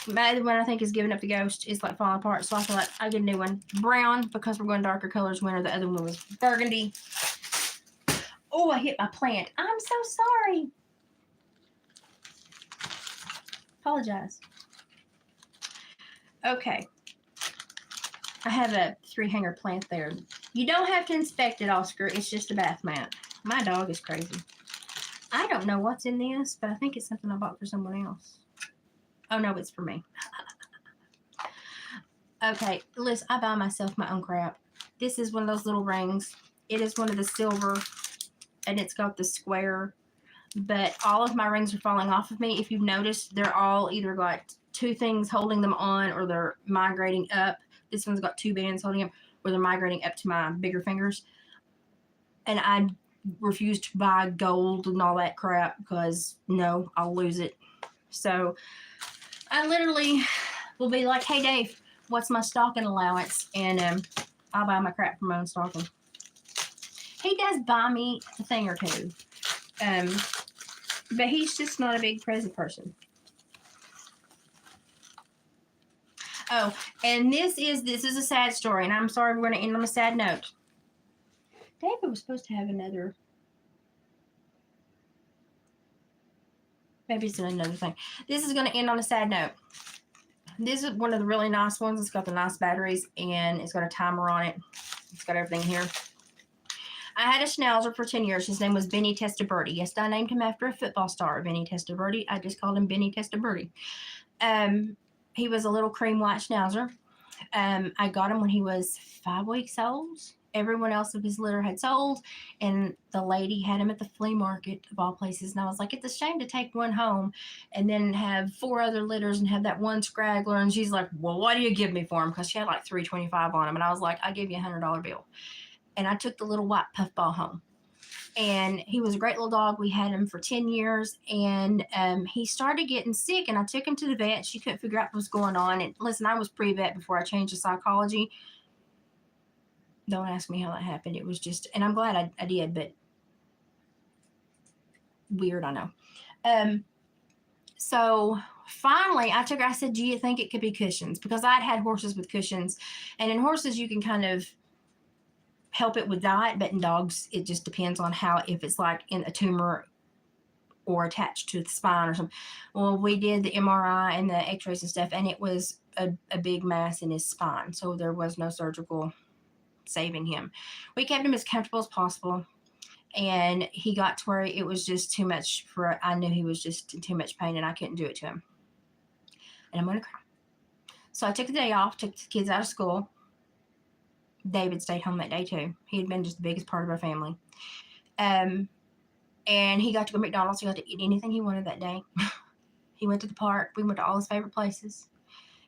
Speaker 1: My other one I think is giving up the ghost. It's like falling apart, so I thought I'd get a new one. Brown, because we're going darker colors winter. The other one was burgundy. Oh, I hit my plant. I'm so sorry. Apologize. Okay. I have a 3-hanger plant there. You don't have to inspect it, Oscar. It's just a bath mat. My dog is crazy. I don't know what's in this, but I think it's something I bought for someone else. Oh, no, it's for me. Okay, listen, I buy myself my own crap. This is one of those little rings. It is one of the silver, and it's got the square. But all of my rings are falling off of me. If you've noticed, they're all either got 2 things holding them on or they're migrating up. This one's got 2 bands holding them, or they're migrating up to my bigger fingers. And I refuse to buy gold and all that crap because, no, I'll lose it. So I literally will be like, hey, Dave, what's my stocking allowance? And I'll buy my crap from my own stocking. He does buy me a thing or 2. But he's just not a big present person. Oh, and this is a sad story, and I'm sorry we're going to end on a sad note. David was supposed to have another. Maybe it's another thing. This is going to end on a sad note. This is one of the really nice ones. It's got the nice batteries, and it's got a timer on it. It's got everything here. I had a Schnauzer for 10 years. His name was Benny Testaverde. Yes, I named him after a football star, Benny Testaverde. I just called him Benny Testaverde. He was a little cream white Schnauzer I got him when he was 5 weeks old. Everyone else of his litter had sold, and the lady had him at the flea market of all places. And I was like, it's a shame to take one home and then have 4 other litters and have that one scraggler. And she's like, well, what do you give me for him? Because she had like $3.25 on him. And I was like, I give you $100 bill. And I took the little white puffball home. And he was a great little dog. We had him for 10 years, and he started getting sick, and I took him to the vet. She couldn't figure out what was going on. And listen, I was pre-vet before I changed to psychology. Don't ask me how that happened. It was just, and I'm glad I did, but weird, I know. So finally I took her, I said, do you think it could be cushions? Because I'd had horses with cushions, and in horses you can kind of help it with diet, but in dogs it just depends on how, if it's like in a tumor or attached to the spine or something. Well, we did the MRI and the x-rays and stuff, and it was a big mass in his spine, so there was no surgical saving him. We kept him as comfortable as possible, and he got to where it was just too much for, I knew he was just in too much pain and I couldn't do it to him. And I'm going to cry. So I took the day off, took the kids out of school. David stayed home that day too. He had been just the biggest part of our family. And he got to go to McDonald's. He got to eat anything he wanted that day. He went to the park. We went to all his favorite places.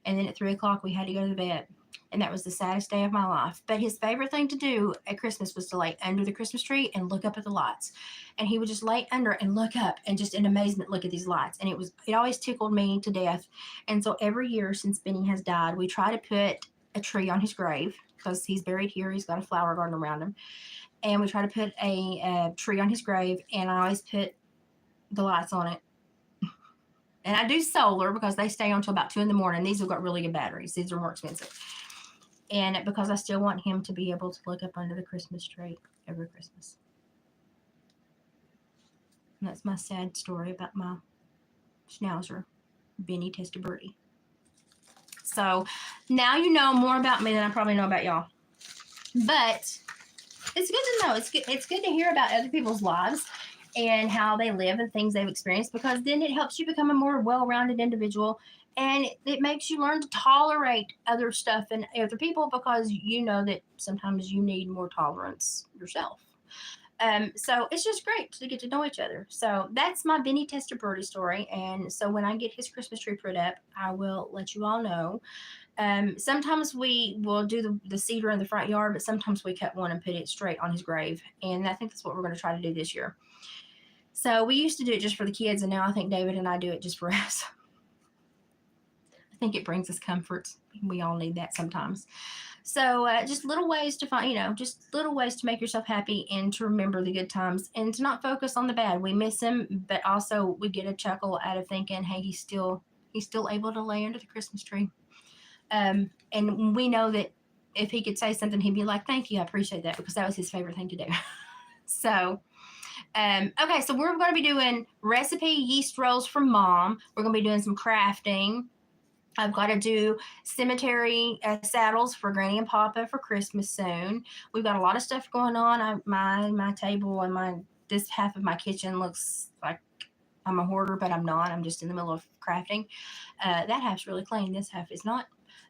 Speaker 1: And then at 3 o'clock, we had to go to the vet. And that was the saddest day of my life. But his favorite thing to do at Christmas was to lay under the Christmas tree and look up at the lights. And he would just lay under and look up and just in amazement look at these lights. And it always tickled me to death. And so every year since Benny has died, we try to put a tree on his grave, because he's buried here. He's got a flower garden around him. And we try to put a tree on his grave, and I always put the lights on it. And I do solar because they stay on until about 2 in the morning. These have got really good batteries. These are more expensive. And because I still want him to be able to look up under the Christmas tree every Christmas. And that's my sad story about my schnauzer, Benny Testerbirdie. So now you know more about me than I probably know about y'all. But it's good to know. It's good to hear about other people's lives and how they live and things they've experienced, because then it helps you become a more well-rounded individual, and it makes you learn to tolerate other stuff and other people, because you know that sometimes you need more tolerance yourself. So it's just great to get to know each other. So that's my Benny Testerbirdie story. And so when I get his Christmas tree put up, I will let you all know. Sometimes we will do the cedar in the front yard, but sometimes we cut one and put it straight on his grave. And I think that's what we're going to try to do this year. So we used to do it just for the kids, and now I think David and I do it just for us. I think it brings us comfort. We all need that sometimes. So just little ways to find, just little ways to make yourself happy and to remember the good times and to not focus on the bad. We miss him, but also we get a chuckle out of thinking, hey, he's still able to lay under the Christmas tree. And we know that if he could say something, he'd be like, thank you, I appreciate that, because that was his favorite thing to do. So, okay, so we're going to be doing recipe yeast rolls from Mom. We're going to be doing some crafting. I've got to do cemetery saddles for Granny and Papa for Christmas soon. We've got a lot of stuff going on. My table and this half of my kitchen looks like I'm a hoarder, but I'm not. I'm just in the middle of crafting. That half's really clean. This half is not.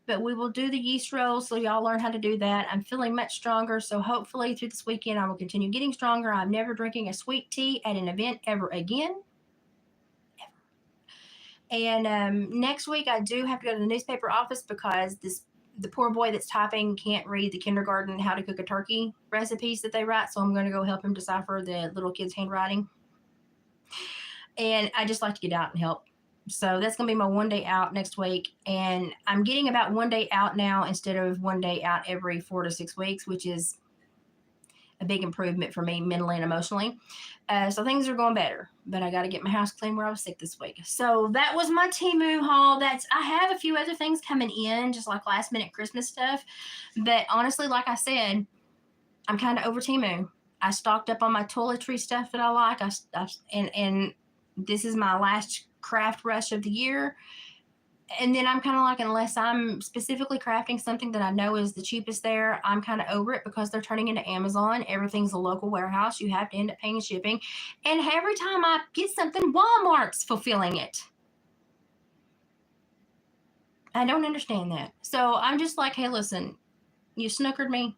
Speaker 1: But we will do the yeast rolls, so y'all learn how to do that. I'm feeling much stronger, so hopefully through this weekend I will continue getting stronger. I'm never drinking a sweet tea at an event ever again. And next week I do have to go to the newspaper office because the poor boy that's typing can't read the kindergarten how to cook a turkey recipes that they write, so I'm going to go help him decipher the little kids' handwriting. And I just like to get out and help. So that's going to be my one day out next week. And I'm getting about one day out now instead of one day out every 4 to 6 weeks, which is a big improvement for me mentally and emotionally. So things are going better, but I got to get my house clean where I was sick this week. So that was my TEMU haul. I have a few other things coming in, just like last minute Christmas stuff. But honestly, like I said, I'm kind of over TEMU. I stocked up on my toiletry stuff that I like. And this is my last craft rush of the year. And then I'm kind of like, unless I'm specifically crafting something that I know is the cheapest there, I'm kind of over it because they're turning into Amazon. Everything's a local warehouse. You have to end up paying shipping. And every time I get something, Walmart's fulfilling it. I don't understand that. So I'm just like, hey, listen, you snookered me.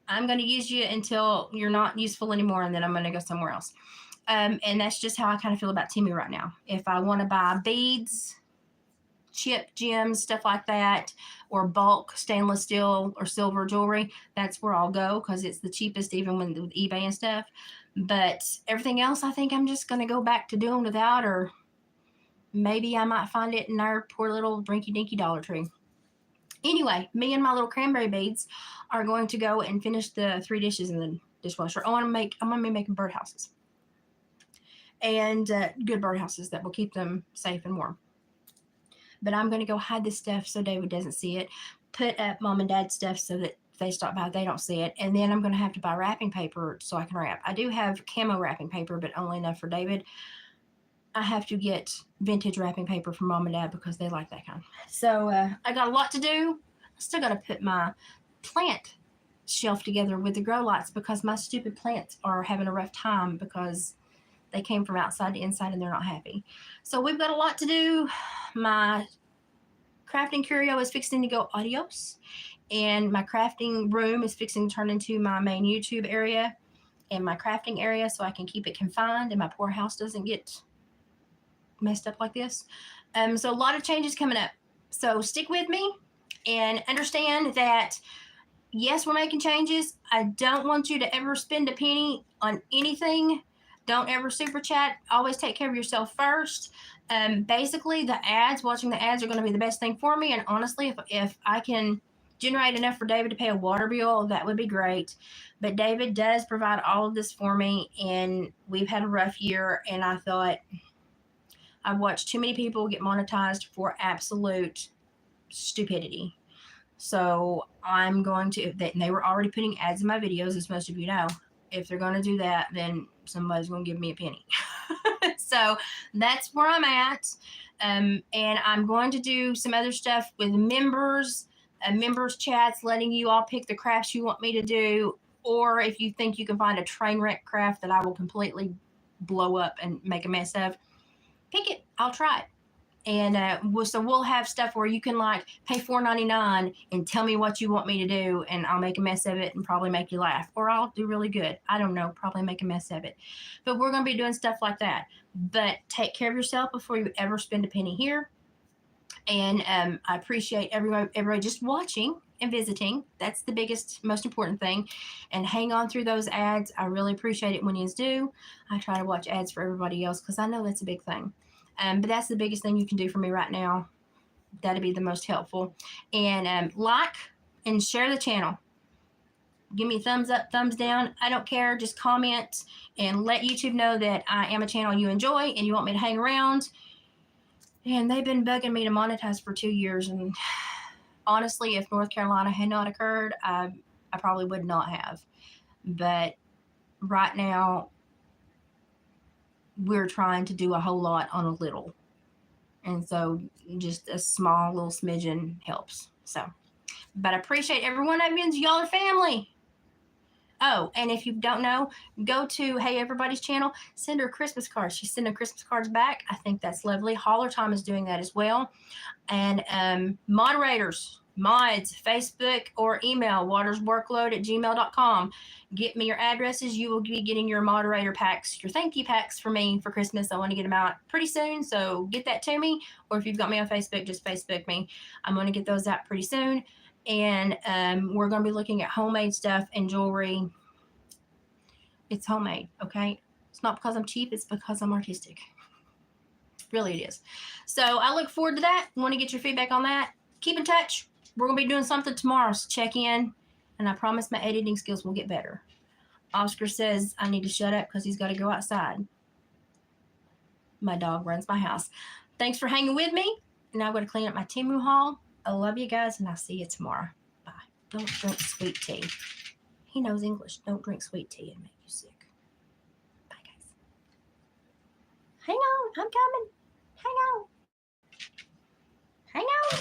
Speaker 1: I'm going to use you until you're not useful anymore, and then I'm going to go somewhere else. And that's just how I kind of feel about Temu right now. If I want to buy beads, chip gems, stuff like that, or bulk stainless steel or silver jewelry, that's where I'll go because it's the cheapest, even with eBay and stuff. But everything else, I think I'm just going to go back to doing without, or maybe I might find it in our poor little rinky-dinky Dollar Tree. Anyway, me and my little cranberry beads are going to go and finish the 3 dishes in the dishwasher. I'm going to be making birdhouses. And good birdhouses that will keep them safe and warm. But I'm going to go hide this stuff so David doesn't see it. Put up Mom and Dad's stuff so that if they stop by, they don't see it. And then I'm going to have to buy wrapping paper so I can wrap. I do have camo wrapping paper, but only enough for David. I have to get vintage wrapping paper from Mom and Dad because they like that kind. So I got a lot to do. I still got to put my plant shelf together with the grow lights because my stupid plants are having a rough time because they came from outside to inside and they're not happy. So we've got a lot to do. My crafting curio is fixing to go adios. And my crafting room is fixing to turn into my main YouTube area and my crafting area so I can keep it confined and my poor house doesn't get messed up like this. So a lot of changes coming up. So stick with me and understand that, yes, we're making changes. I don't want you to ever spend a penny on anything. Don't ever super chat. Always take care of yourself first. Basically, watching the ads are going to be the best thing for me. And honestly, if I can generate enough for David to pay a water bill, that would be great. But David does provide all of this for me, and we've had a rough year. And I thought I've watched too many people get monetized for absolute stupidity. So I'm going to, they were already putting ads in my videos, as most of you know. If they're going to do that, then somebody's going to give me a penny. So that's where I'm at. And I'm going to do some other stuff with members chats, letting you all pick the crafts you want me to do. Or if you think you can find a train wreck craft that I will completely blow up and make a mess of, pick it. I'll try it. And so we'll have stuff where you can like pay $4.99 and tell me what you want me to do, and I'll make a mess of it and probably make you laugh, or I'll do really good. I don't know, probably make a mess of it. But we're going to be doing stuff like that. But take care of yourself before you ever spend a penny here. And I appreciate everybody just watching and visiting. That's the biggest, most important thing. And hang on through those ads. I really appreciate it when you do. I try to watch ads for everybody else because I know that's a big thing. But that's the biggest thing you can do for me right now. That'd be the most helpful. And like and share the channel. Give me a thumbs up, thumbs down. I don't care. Just comment and let YouTube know that I am a channel you enjoy and you want me to hang around. And they've been bugging me to monetize for 2 years. And honestly, if North Carolina had not occurred, I probably would not have. But right now, we're trying to do a whole lot on a little. And so just a small little smidgen helps. So, but I appreciate every one of you. Y'all are family. Oh, and if you don't know, go to Hey Everybody's channel, send her Christmas cards. She's sending Christmas cards back. I think that's lovely. Holler Tom is doing that as well. And moderators, mods, Facebook or email, watersworkload@gmail.com. Get me your addresses. You will be getting your moderator packs, your thank you packs for me for Christmas. I want to get them out pretty soon, so get that to me. Or if you've got me on Facebook, just Facebook me. I'm going to get those out pretty soon. And we're going to be looking at homemade stuff and jewelry. It's homemade, okay? It's not because I'm cheap. It's because I'm artistic. Really, it is. So I look forward to that. Want to get your feedback on that. Keep in touch. We're going to be doing something tomorrow, so check in. And I promise my editing skills will get better. Oscar says I need to shut up because he's got to go outside. My dog runs my house. Thanks for hanging with me. Now I'm going to clean up my Temu haul. I love you guys, and I'll see you tomorrow. Bye. Don't drink sweet tea. He knows English. Don't drink sweet tea and make you sick. Bye, guys. Hang on. I'm coming. Hang on. Hang on.